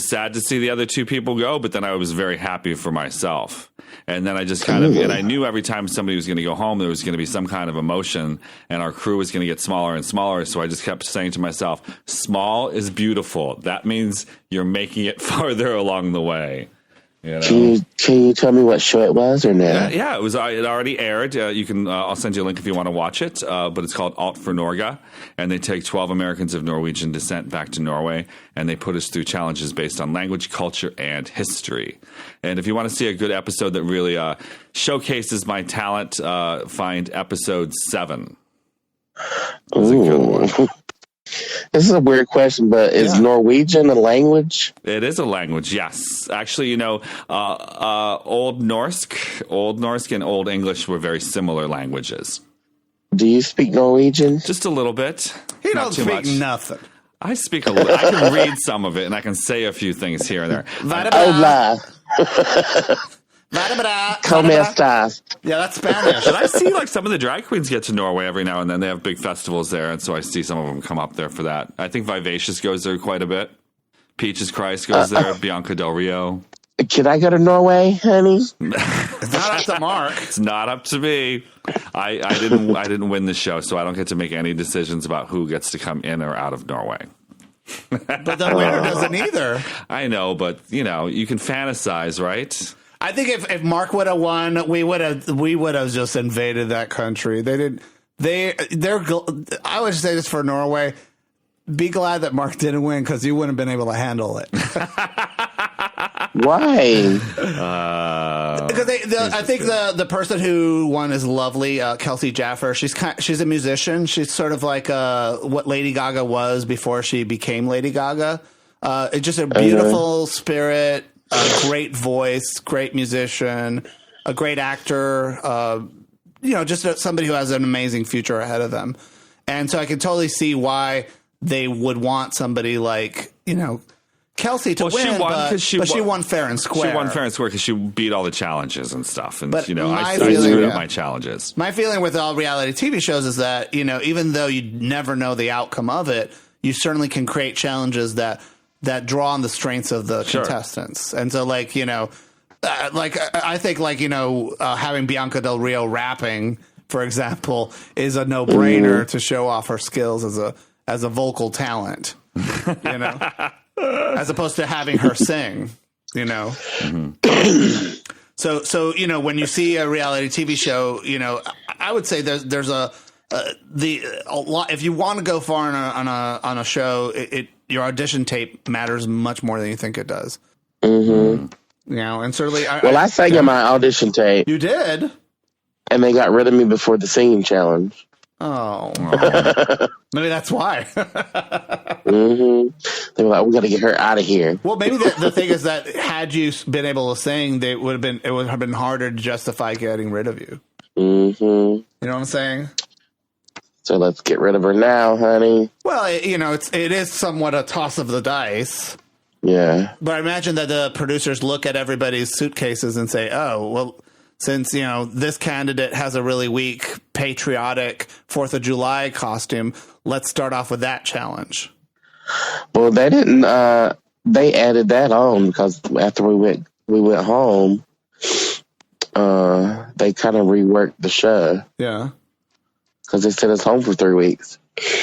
sad to see the other two people go, but then I was very happy for myself. And then I just and I knew every time somebody was going to go home, there was going to be some kind of emotion, and our crew was going to get smaller and smaller. So I just kept saying to myself, small is beautiful. That means you're making it farther along the way. You know? Can you tell me what show it was or no? Yeah, it already aired. You can. I'll send you a link if you want to watch it. But it's called Alt for Norge, and they take 12 Americans of Norwegian descent back to Norway, and they put us through challenges based on language, culture, and history. And if you want to see a good episode that really showcases my talent, find episode 7. That's a good one. This is a weird question, but is Norwegian a language? It is a language, yes. Actually, Old Norse and Old English were very similar languages. Do you speak Norwegian? Just a little bit. He don't speak nothing. I speak a little. I can read some of it, and I can say a few things here and there. Hola. ¿Cómo estás? Yeah, that's Spanish. And I see like some of the drag queens get to Norway every now and then. They have big festivals there, and so I see some of them come up there for that. I think Vivacious goes there quite a bit. Peaches Christ goes there. Bianca Del Rio. Can I go to Norway, honey? It's not up to Mark. It's not up to me. I didn't win the show, so I don't get to make any decisions about who gets to come in or out of Norway. But the winner doesn't either. I know, but you can fantasize, right? I think if Mark would have won, we would have just invaded that country. I would say this for Norway. Be glad that Mark didn't win because you wouldn't have been able to handle it. Why? Because I think the person who won is lovely, Kelsey Jaffer. She's a musician. She's sort of like what Lady Gaga was before she became Lady Gaga. It's just a beautiful spirit. A great voice, great musician, a great actor, just somebody who has an amazing future ahead of them. And so I can totally see why they would want somebody like, Kelsey to win, but she won fair and square. She won fair and square because she beat all the challenges and stuff. And, but I screwed up my challenges. My feeling with all reality TV shows is that, even though you never know the outcome of it, you certainly can create challenges that draw on the strengths of the contestants. And so I think having Bianca Del Rio rapping, for example, is a no-brainer to show off her skills as a vocal talent, as opposed to having her sing, So, when you see a reality TV show, I would say there's a lot. If you want to go far on a show, your audition tape matters much more than you think it does. Mm-hmm. And certainly, I sang in my audition tape. You did, and they got rid of me before the singing challenge. Oh, maybe that's why. Mm-hmm. They were like, "We got to get her out of here." Well, maybe the thing is that had you been able to sing, it would have been harder to justify getting rid of you. Mm-hmm. You know what I'm saying? So let's get rid of her now, honey. Well, it is somewhat a toss of the dice. Yeah. But I imagine that the producers look at everybody's suitcases and say, "Oh, well, since this candidate has a really weak patriotic 4th of July costume, let's start off with that challenge." Well, they didn't. They added that on because after we went home, they kind of reworked the show. Yeah. Because they sent us home for 3 weeks.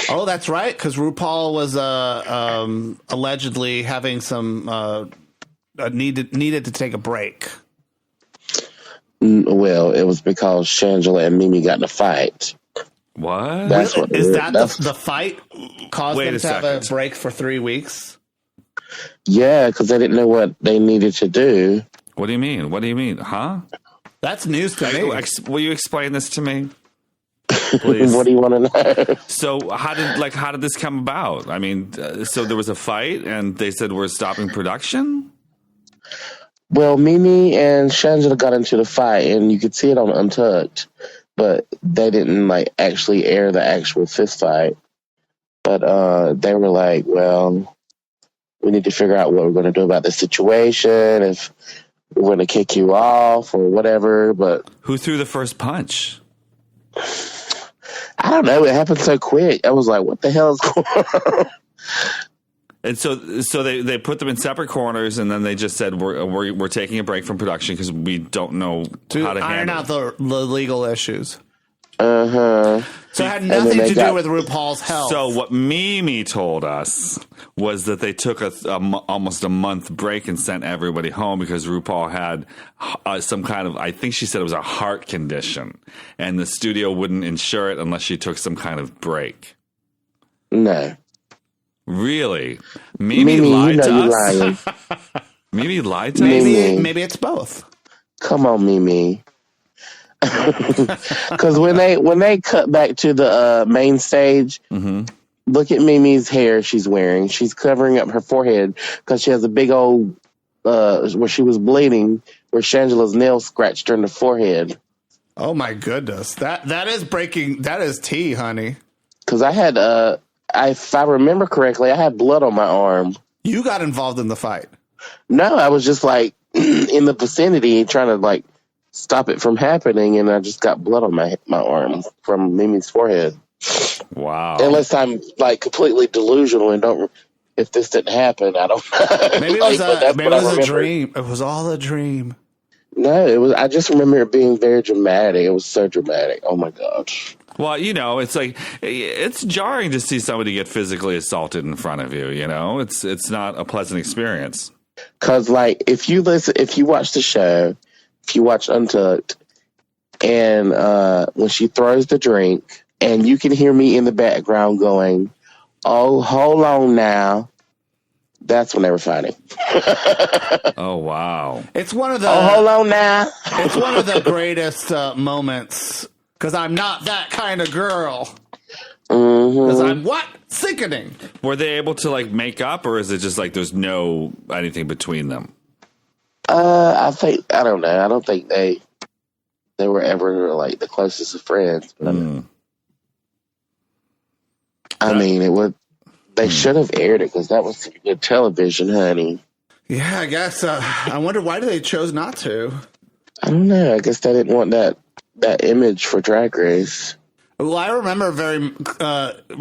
Oh, that's right. Because RuPaul was allegedly having some needed to take a break. Well, it was because Shangela and Mimi got in a fight. What? That's what is that the fight caused them to have a break for 3 weeks? Yeah, because they didn't know what they needed to do. What do you mean? Huh? That's news to me. Will you explain this to me? Please. What do you want to know? So how did this come about? I mean, so there was a fight, and they said we're stopping production. Well, Mimi and Shangela got into the fight, and you could see it on Untucked, but they didn't like actually air the actual fist fight. But they were like, well, we need to figure out what we're going to do about this situation, if we're going to kick you off or whatever. But who threw the first punch? I don't know. It happened so quick. I was like, what the hell is going on? And so they put them in separate corners, and then they just said we're taking a break from production because we don't know how to iron handle out the legal issues. Uh-huh. So it had nothing to do with RuPaul's health. So what Mimi told us was that they took almost a month break and sent everybody home because RuPaul had some kind of, I think she said it was a heart condition, and the studio wouldn't insure it unless she took some kind of break. No. Really? Mimi lied to us? Mimi lied to us? Maybe it's both. Come on, Mimi. Because when they cut back to the main stage, look at Mimi's hair she's wearing. She's covering up her forehead because she has a big old where she was bleeding, where Shangela's nail scratched her in the forehead. Oh my goodness, that is breaking. That is tea, honey. Because I had if I remember correctly, I had blood on my arm. You got involved in the fight? No, I was just like in the vicinity trying to like stop it from happening, and I just got blood on my arm from Mimi's forehead. Wow. Unless I'm like completely delusional and don't. If this didn't happen, I don't know. Maybe it was a dream. It was all a dream. No, it was. I just remember it being very dramatic. It was so dramatic. Oh my gosh. Well, you know, it's like it's jarring to see somebody get physically assaulted in front of you. You know, it's not a pleasant experience. Because like if you watch the show. If you watch Untucked, and when she throws the drink, and you can hear me in the background going, "Oh, hold on now," that's when they were fighting. Oh wow! It's one of the. Oh, hold on now. It's one of the greatest moments because I'm not that kind of girl. Because I'm what? Sickening. Were they able to like make up, or is it just like there's no anything between them? I don't know. I don't think they were ever like the closest of friends. But I mean, it would. They should have aired it because that was good television, honey. Yeah, I guess. I wonder why they chose not to. I don't know. I guess they didn't want that image for Drag Race. Well, I remember very viscerally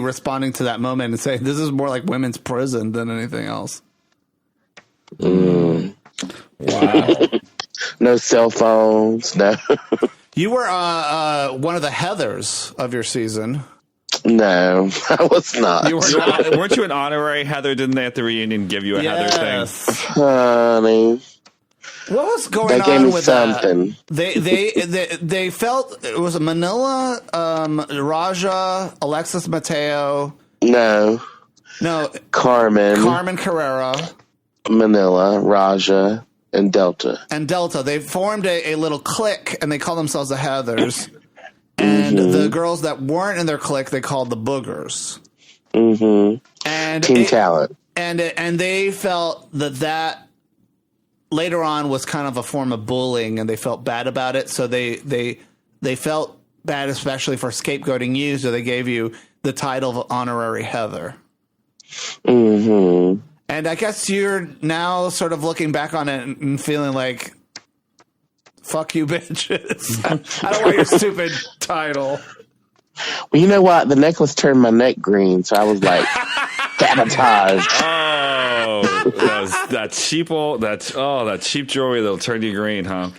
responding to that moment and saying, "This is more like women's prison than anything else." Wow. No cell phones. No. You were one of the Heathers of your season. No, I was not. You were not. Weren't you an honorary Heather? Didn't they at the reunion give you a Heather thing? Honey. What was going they on gave me with something. That? They felt it was Manila, Raja, Alexis Mateo. No. Carmen Carrera. Manila, Raja, and Delta. They formed a little clique, and they call themselves the Heathers. And the girls that weren't in their clique, they called the Boogers. And Team Talent. And they felt that later on was kind of a form of bullying, and they felt bad about it. So they felt bad, especially for scapegoating you. So they gave you the title of honorary Heather. And I guess you're now sort of looking back on it and feeling like, fuck you, bitches. I don't want your stupid title. Well, you know what? The necklace turned my neck green, so I was like, sabotaged. Oh, that cheap jewelry that'll turn you green, huh?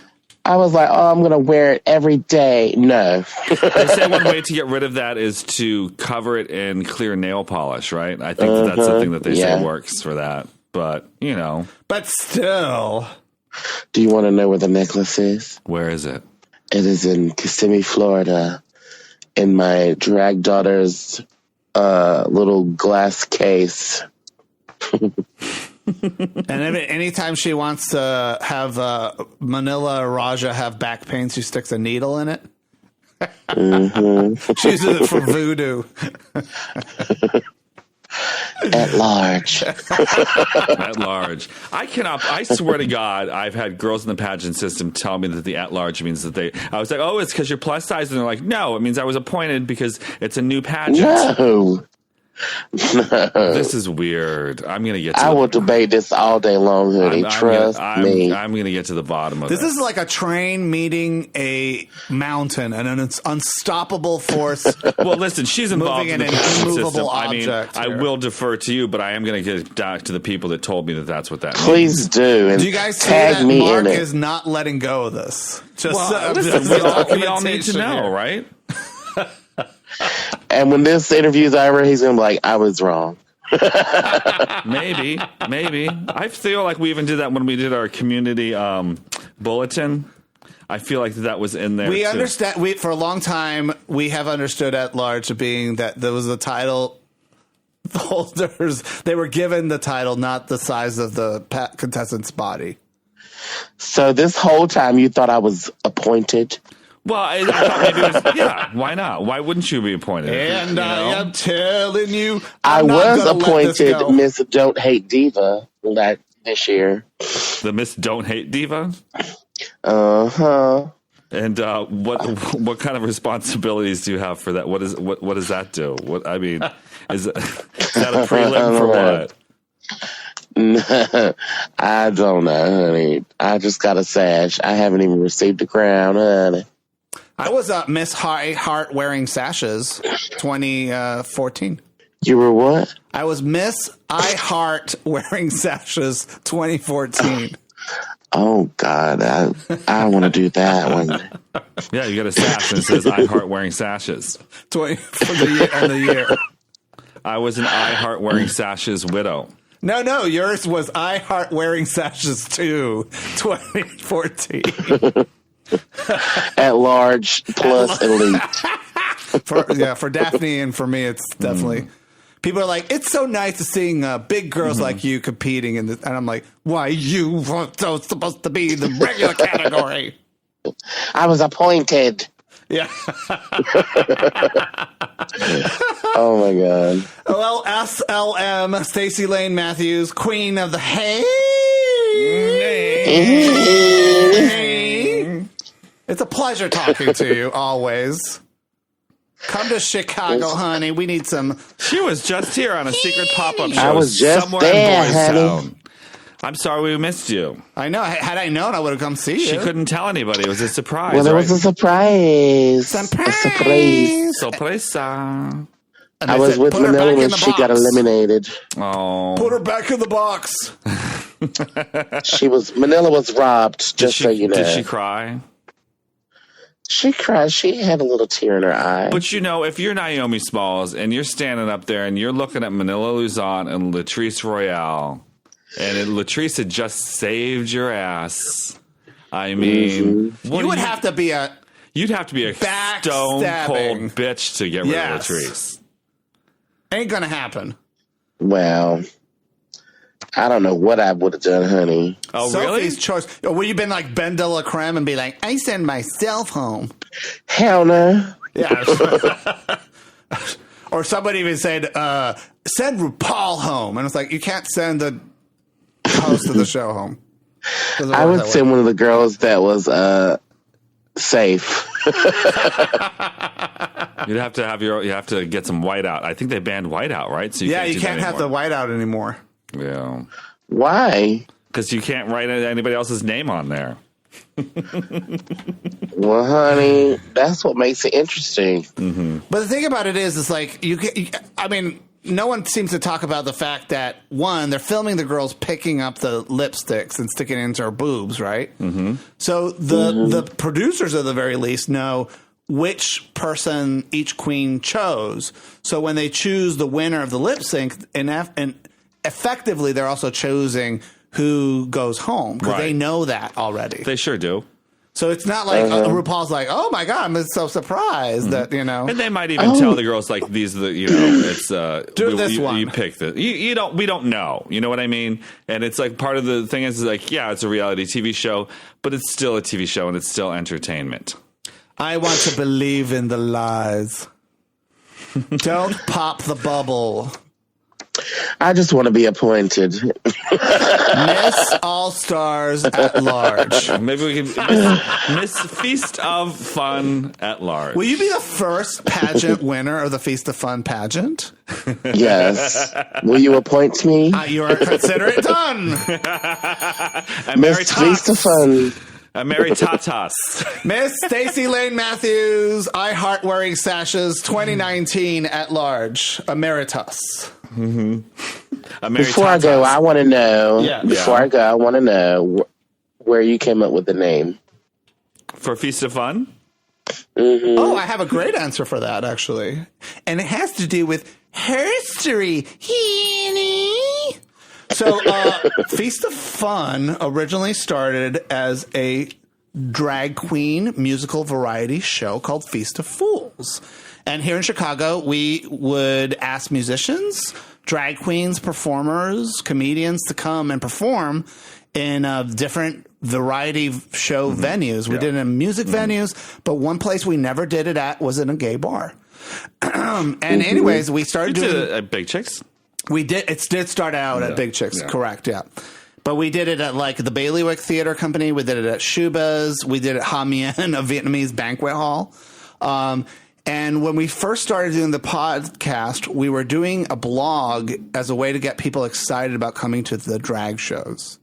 I was like, oh, I'm going to wear it every day. No. They say one way to get rid of that is to cover it in clear nail polish, right? I think that's the thing that they say works for that. But, you know. But still. Do you want to know where the necklace is? Where is it? It is in Kissimmee, Florida, in my drag daughter's little glass case. And anytime she wants to have Manila or Raja have back pain, she sticks a needle in it. She uses it for voodoo. At large. At large. I swear to God, I've had girls in the pageant system tell me that the at large means that I was like, oh, it's because you're plus size. And they're like, no, it means I was appointed because it's a new pageant. No. This is weird. I'm going to get to I will debate this all day long, honey. Trust me. I'm going to get to the bottom of this. This is like a train meeting a mountain and an unstoppable force. Well, listen, she's involved in the pageant system. I mean, I here. will defer to you, but I am going to get back to the people that told me that that's what that means. Please do. And do you guys see tag that me Mark in it. is not letting go of this? Just listen, we all need to know, right? And when this interview's over, he's going to be like, I was wrong. Maybe. I feel like we even did that when we did our community bulletin. I feel like that was in there. We too. understand. For a long time, we have understood at large being that there was a title holders. They were given the title, not the size of the contestant's body. So this whole time you thought I was appointed? Well, I thought maybe it was, yeah, why not? Why wouldn't you be appointed? And I am telling you, I was appointed Miss Don't Hate Diva this year. The Miss Don't Hate Diva? Uh-huh. And what kind of responsibilities do you have for that? What does that do? Is that a prelim for what? I don't know, honey. I just got a sash. I haven't even received the crown, honey. I was Miss High Heart wearing sashes 2014. You were what? I was Miss I Heart wearing sashes 2014. Oh, God. I want to do that one. Yeah, you got a sash and it says I Heart wearing sashes. 20 for the end of the year. I was an I Heart wearing sashes widow. No, yours was I Heart wearing sashes too, 2014. At large plus elite. For Daphne and for me, it's definitely. People are like, it's so nice to seeing big girls like you competing in this, and I'm like, why you were so supposed to be the regular category? I was appointed. Yeah. Oh my God. Well, SLM, Stacy Layne Matthews, Queen of the Hey. It's a pleasure talking to you always. Come to Chicago, honey. We need some. She was just here on a secret pop-up show. I was just somewhere there, in Boys honey. Town. I'm sorry we missed you. I know. Had I known, I would have come see you. She couldn't tell anybody. It was a surprise. Well, it was a surprise. Surprise. A surprise. Sorpresa. I was with Manila when she got eliminated. Oh. Put her back in the box. Manila was robbed, just so you know. Did she cry? She cried. She had a little tear in her eye. But if you're Naomi Smalls and you're standing up there and you're looking at Manila Luzon and Latrice Royale, and Latrice had just saved your ass. I mean, you would have to be a. You'd have to be a stone cold bitch to get rid of Latrice. Ain't gonna happen. Well, I don't know what I would have done, honey. Oh, Sophie's really? choice. Would you been like Ben de la Creme and be like, I send myself home? Hell no. Yeah. Or somebody even said, send RuPaul home. And it's like, you can't send the host of the show home. I would send one of the girls that was safe. You have to get some whiteout. I think they banned whiteout, right? So you can't have the whiteout anymore. Yeah. Why? Because you can't write anybody else's name on there. Well, honey, that's what makes it interesting. Mm-hmm. But the thing about it is, it's like no one seems to talk about the fact that one, they're filming the girls picking up the lipsticks and sticking it into her boobs, right? Mm-hmm. So the producers, at the very least, know which person each queen chose. So when they choose the winner of the lip sync, and effectively, they're also choosing who goes home because they know that already. They sure do. So it's not like RuPaul's like, oh my God, I'm so surprised that, And they might even tell the girls like, these are the, it's, do this one. You pick the, we don't know. You know what I mean? And it's like part of the thing is like, yeah, it's a reality TV show, but it's still a TV show and it's still entertainment. I want to believe in the lies. Don't pop the bubble. I just want to be appointed. Miss All-Stars at Large. Maybe we can Miss Feast of Fun at Large. Will you be the first pageant winner of the Feast of Fun pageant? Yes. Will you appoint me? You are considered done. Miss Feast of Fun. Emeritatus. Miss Stacy Layne Matthews, I Heart Wearing Sashes 2019 at Large. Emeritus. Before I go, I want to know. I want to know where you came up with the name for Feast of Fun. Mm-hmm. Oh, I have a great answer for that, actually, and it has to do with history. Henny. So, Feast of Fun originally started as a drag queen musical variety show called Feast of Fools. And here in Chicago, we would ask musicians, drag queens, performers, comedians to come and perform in different variety show venues. We did it in music venues, but one place we never did it at was in a gay bar. Anyways, we started doing it at Big Chicks. We did. It did start out at Big Chicks, correct? Yeah, but we did it at like the Bailiwick Theater Company. We did it at Shuba's. We did it at Ha Mien, a Vietnamese banquet hall. And when we first started doing the podcast, we were doing a blog as a way to get people excited about coming to the drag shows.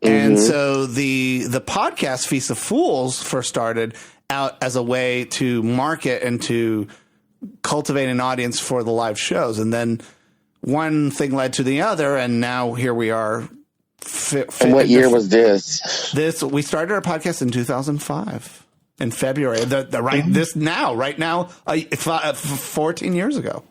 And so the podcast Feast of Fools first started out as a way to market and to cultivate an audience for the live shows, and then one thing led to the other, and now here we are. And what year was this? We started our podcast in 2005 in February. Right now, 14 years ago.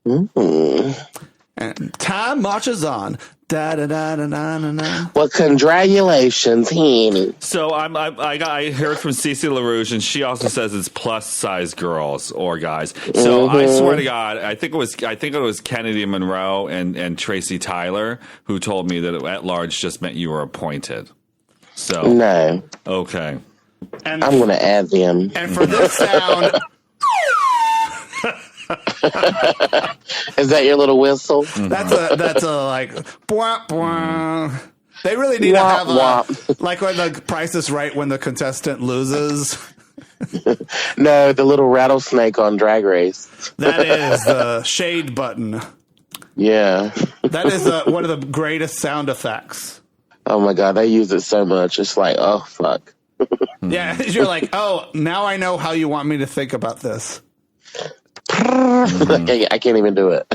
And time marches on. Da, da, da, da, da, da, da. Well, congratulations, Henny. So I heard from Cece LaRouche, and she also says it's plus size girls or guys. So I swear to God, I think it was Kennedy Monroe and Tracy Tyler who told me that at large just meant you were appointed. So no, okay, And I'm going to add them. And for this sound. Is that your little whistle? That's a like bwah, bwah. They really need to have like when the Price is Right when the contestant loses. No, the little rattlesnake on Drag Race. That is the shade button. Yeah. That is one of the greatest sound effects. Oh my God, they use it so much. It's like, oh fuck. Yeah, you're like, oh, now I know how you want me to think about this. I can't even do it.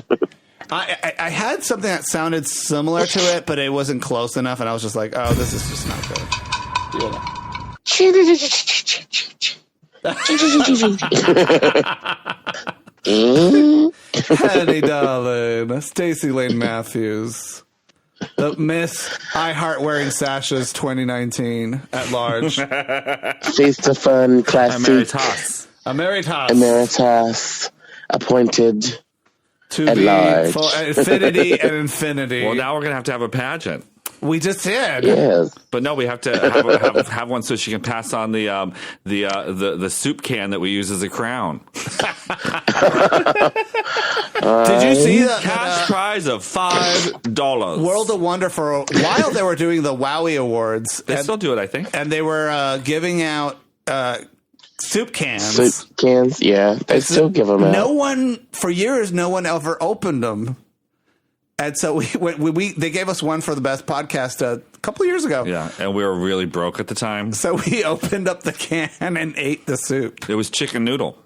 I had something that sounded similar to it, but it wasn't close enough, and I was just like, oh, this is just not good. Henny, darling. Stacy Layne Matthews. The Miss I Heart Wearing Sashes 2019 at large. Feast of Fun, classic. Emeritus. Appointed to at be large. For infinity and infinity. Well, now we're gonna have to have a pageant. We just did. Yes. But no, we have to have one so she can pass on the soup can that we use as a crown. Did you see that cash prize of $5? World of Wonder for a while they were doing the Wowie Awards. They still do it, I think. And they were giving out soup cans. Soup cans, yeah. They still give them out. For years, no one ever opened them. And so they gave us one for the best podcast a couple of years ago. Yeah, and we were really broke at the time. So we opened up the can and ate the soup. It was chicken noodle.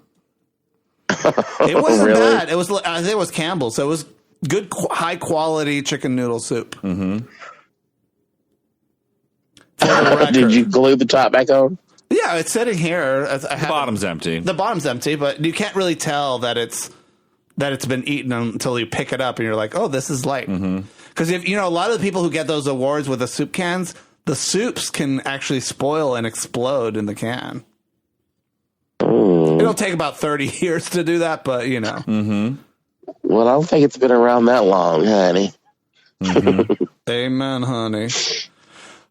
It wasn't bad. It was, I think it was Campbell's. So it was good, high quality chicken noodle soup. Mm-hmm. Did you glue the top back on? Yeah, it's sitting here. The bottom's empty. The bottom's empty, but you can't really tell that it's been eaten until you pick it up and you're like, oh, this is light. Because a lot of the people who get those awards with the soup cans, the soups can actually spoil and explode in the can. It'll take about 30 years to do that, but Well, I don't think it's been around that long, honey. Amen, honey.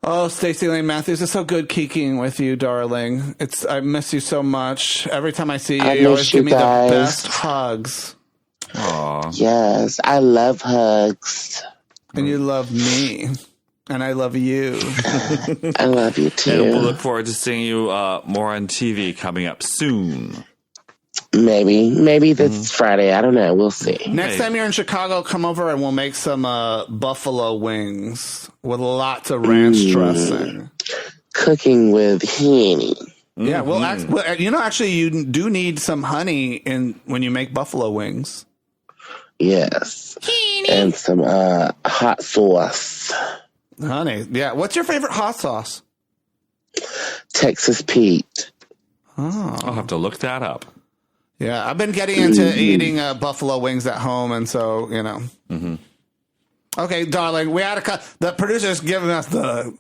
Oh, Stacy Layne Matthews, it's so good kikiing with you, darling. I miss you so much. Every time I see you, you always give me the best hugs. Aw. Yes, I love hugs. And you love me. And I love you. I love you too. And we'll look forward to seeing you more on TV coming up soon. Maybe this Friday. I don't know. We'll see. Next time you're in Chicago, come over and we'll make some buffalo wings with lots of ranch dressing. Cooking with Henny. Yeah, well, actually, you do need some honey when you make buffalo wings. Yes. And some hot sauce. Honey, yeah. What's your favorite hot sauce? Texas Pete. Oh. I'll have to look that up. Yeah, I've been getting into eating buffalo wings at home, and so, you know. Mm-hmm. Okay, darling, we had to cut. The producer's giving us the...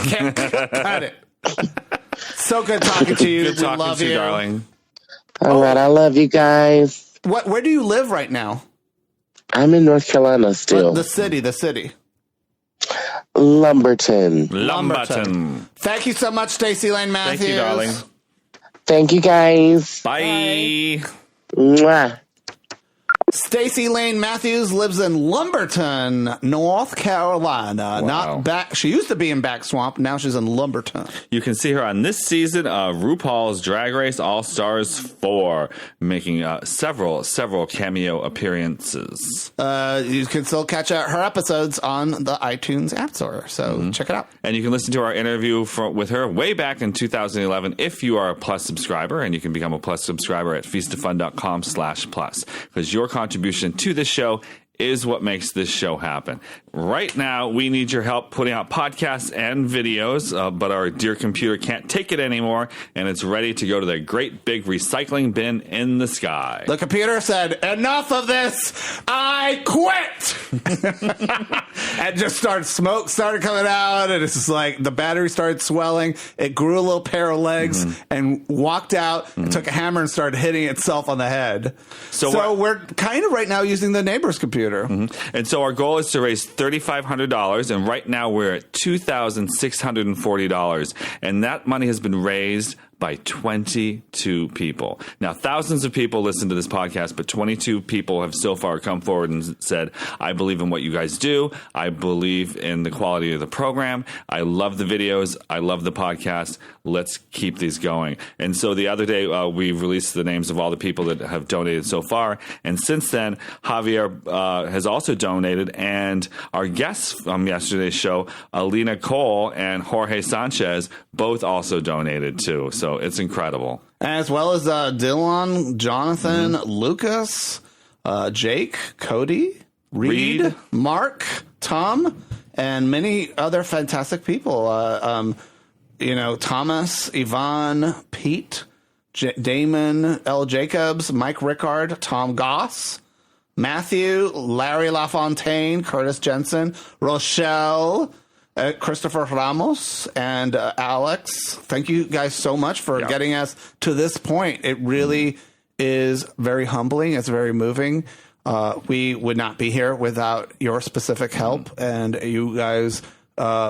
Can't cut it. So good talking to you. Good talking love to you, darling. All right, I love you guys. Where do you live right now? I'm in North Carolina still. The city. Lumberton. Thank you so much, Stacy Layne Matthews. Thank you, darling. Thank you, guys. Bye. Mwah. Stacy Layne Matthews lives in Lumberton, North Carolina. Wow. She used to be in Back Swamp. Now she's in Lumberton. You can see her on this season of RuPaul's Drag Race All-Stars 4, making several cameo appearances. You can still catch her episodes on the iTunes App Store, so check it out. And you can listen to our interview with her way back in 2011 if you are a Plus subscriber, and you can become a Plus subscriber at feastofun.com/plus, because your contribution to this show is what makes this show happen. Right now, we need your help putting out podcasts and videos, but our dear computer can't take it anymore, and it's ready to go to the great big recycling bin in the sky. The computer said, enough of this, I quit! And just smoke started coming out, and it's just like the battery started swelling. It grew a little pair of legs and walked out and took a hammer and started hitting itself on the head. So we're kind of right now using the neighbor's computer. And so our goal is to raise $3,500, and right now we're at $2,640, and that money has been raised by 22 people. Now, thousands of people listen to this podcast, but 22 people have so far come forward and said, I believe in what you guys do. I believe in the quality of the program. I love the videos. I love the podcast. Let's keep these going. And so the other day, we released the names of all the people that have donated so far. And since then, Javier has also donated. And our guests from yesterday's show, Alina Cole and Jorge Sanchez, both also donated too. So it's incredible. As well as Dylan, Jonathan, Lucas, Jake, Cody, Reed, Mark, Tom, and many other fantastic people. Thomas, Yvonne, Pete, Damon, L. Jacobs, Mike Rickard, Tom Goss, Matthew, Larry LaFontaine, Curtis Jensen, Rochelle, Christopher Ramos, and Alex. Thank you guys so much for getting us to this point. It really is very humbling. It's very moving. We would not be here without your specific help, and you guys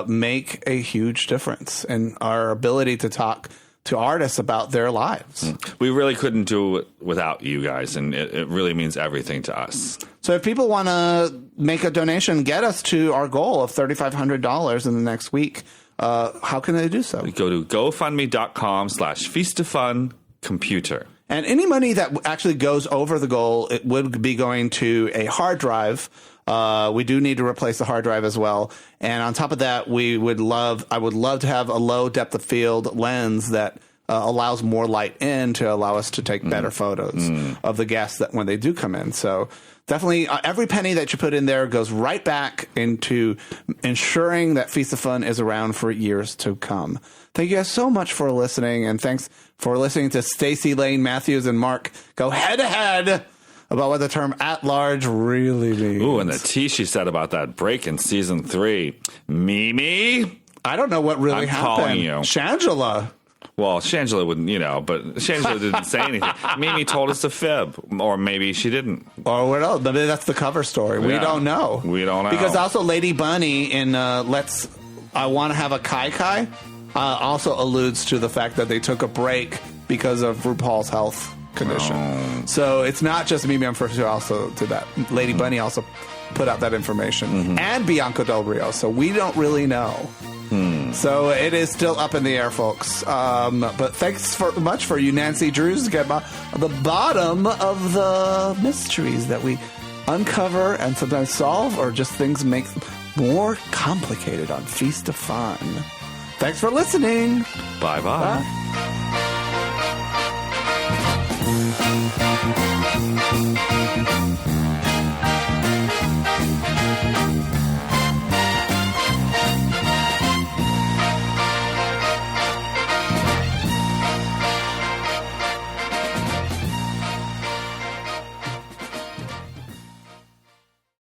make a huge difference in our ability to talk to artists about their lives. We really couldn't do it without you guys, and it really means everything to us. So if people want to make a donation, get us to our goal of $3,500 in the next week, how can they do so? Go to gofundme.com/feastoffuncomputer. And any money that actually goes over the goal, it would be going to a hard drive. We do need to replace the hard drive as well. And on top of that, I would love to have a low depth of field lens that allows more light in to allow us to take better photos of the guests that when they do come in. So definitely every penny that you put in there goes right back into ensuring that Feast of Fun is around for years to come. Thank you guys so much for listening, and thanks for listening to Stacy Layne Matthews and Mark go head to head about what the term at-large really means. Ooh, and the tea she said about that break in season 3. Mimi? I don't know what really I'm happened. calling you. Shangela. Well, Shangela wouldn't, but Shangela didn't say anything. Mimi told us a fib, or maybe she didn't. Or what else? Maybe that's the cover story. We don't know. We don't know. Because also Lady Bunny in Let's I want to have a kai also alludes to the fact that they took a break because of RuPaul's health condition. So it's not just Mimi, I'm first also to that. Lady Bunny also put out that information. And Bianca Del Rio. So we don't really know. So it is still up in the air, folks. But thanks much for you, Nancy Drews, to get the bottom of the mysteries that we uncover and sometimes solve, or just things make more complicated on Feast of Fun. Thanks for listening. Bye-bye. Bye.